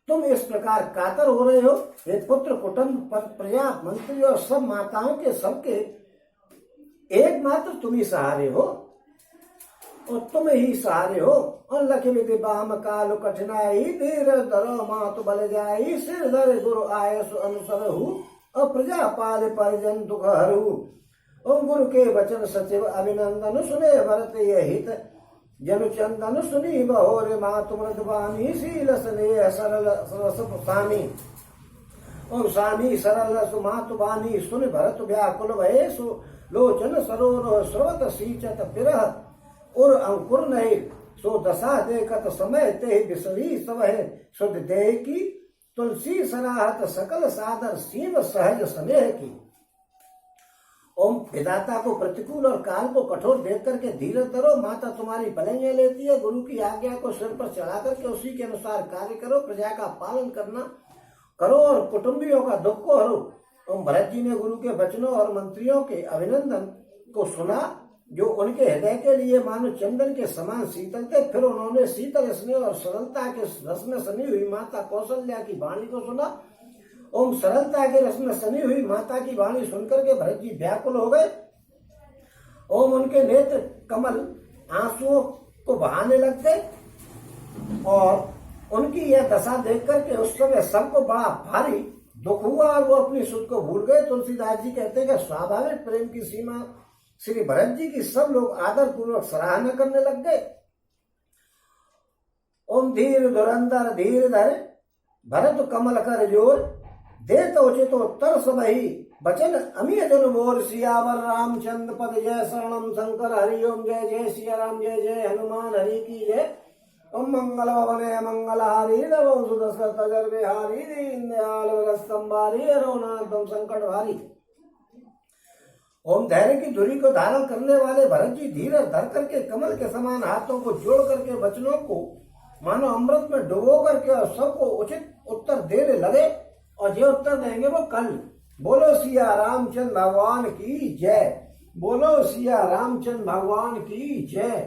तुम इस प्रकार कातर हो रहे हो। हे पुत्र कुटुंब प्रजा मंत्री और सब माताओं के सबके एकमात्र तुम ही सहारे हो और तुम ही सहारे हो। और लख विधि बाम काल कठिनाई धीर धरो मातु बल जाई। सिर धर गुरु आय अनुसर और प्रजा पाल परिजन दुख हरू। ओम गुरु के वचन सचिव अभिनंदन सुने भरत ये हित जनु चंदन सुनी बहोरे मातु मृदवानी। शील स्नेह सरल सरस स्वामी। ओम स्वामी सरल सुमातु बानी सुन भरत व्याकुल भये लोचन सरोर स्रवत सींचत पिरह उर अंकुर नहीं। सो दशा देखत समय ते बिसरी सब है शुद्ध देह की। तुलसी सराहत सकल सादर सीव सहज स्नेह की। ओम विधाता को प्रतिकूल और काल को कठोर देख करके धीरज धरो। माता तुम्हारी भलाइयां लेती है। गुरु की आज्ञा को सिर पर चढ़ा करके उसी के अनुसार कार्य करो। प्रजा का पालन करो और कुटुंबियों का दुख को हरो। ओम भरत जी ने गुरु के वचनों और मंत्रियों के अभिनंदन को सुना जो उनके हृदय के लिए मानो चंदन के समान शीतल थे। फिर उन्होंने शीतल स्नेह और सरलता के रस में सनी हुई माता कौशल्या की वाणी को सुना। ओम सरलता के रस में सनी हुई माता की वाणी सुनकर के भरत जी व्याकुल हो गए। ओम उनके नेत्र कमल आंसुओं को बहाने लग गए और उनकी यह दशा देख करके उस समय सबको बड़ा भारी दुख हुआ और वो अपनी सुध को भूल गए। तुलसीदास जी कहते हैं कि स्वाभाविक प्रेम की सीमा श्री भरत जी की सब लोग आदर पूर्वक सराहना करने लग गए। ओम धीर धुरंधर धीर धर भरत कमल कर जोर। देत उचित उत्तर सबही बचन अमीय जन बोर। सियावर रामचंद्र पद जय शरणम शंकर हरि ओम जय जय सिया राम जय जय हनुमान हरि की जय। ओम मंगल भवने मंगलहारी नमो सुदशरथ गर्भहारी दीनदयाल वरस्तंभारी अरुणाधम संकट भारी। ओम धैर्य की धुरी को धारण करने वाले भरत जी धीरज धर करके कमल के समान हाथों को जोड़ करके वचनों को मानो अमृत में डुबो करके और सबको उचित उत्तर देने लगे, और जो उत्तर देंगे वो कल। बोलो सिया रामचंद्र भगवान की जय। बोलो सिया रामचंद्र भगवान की जय।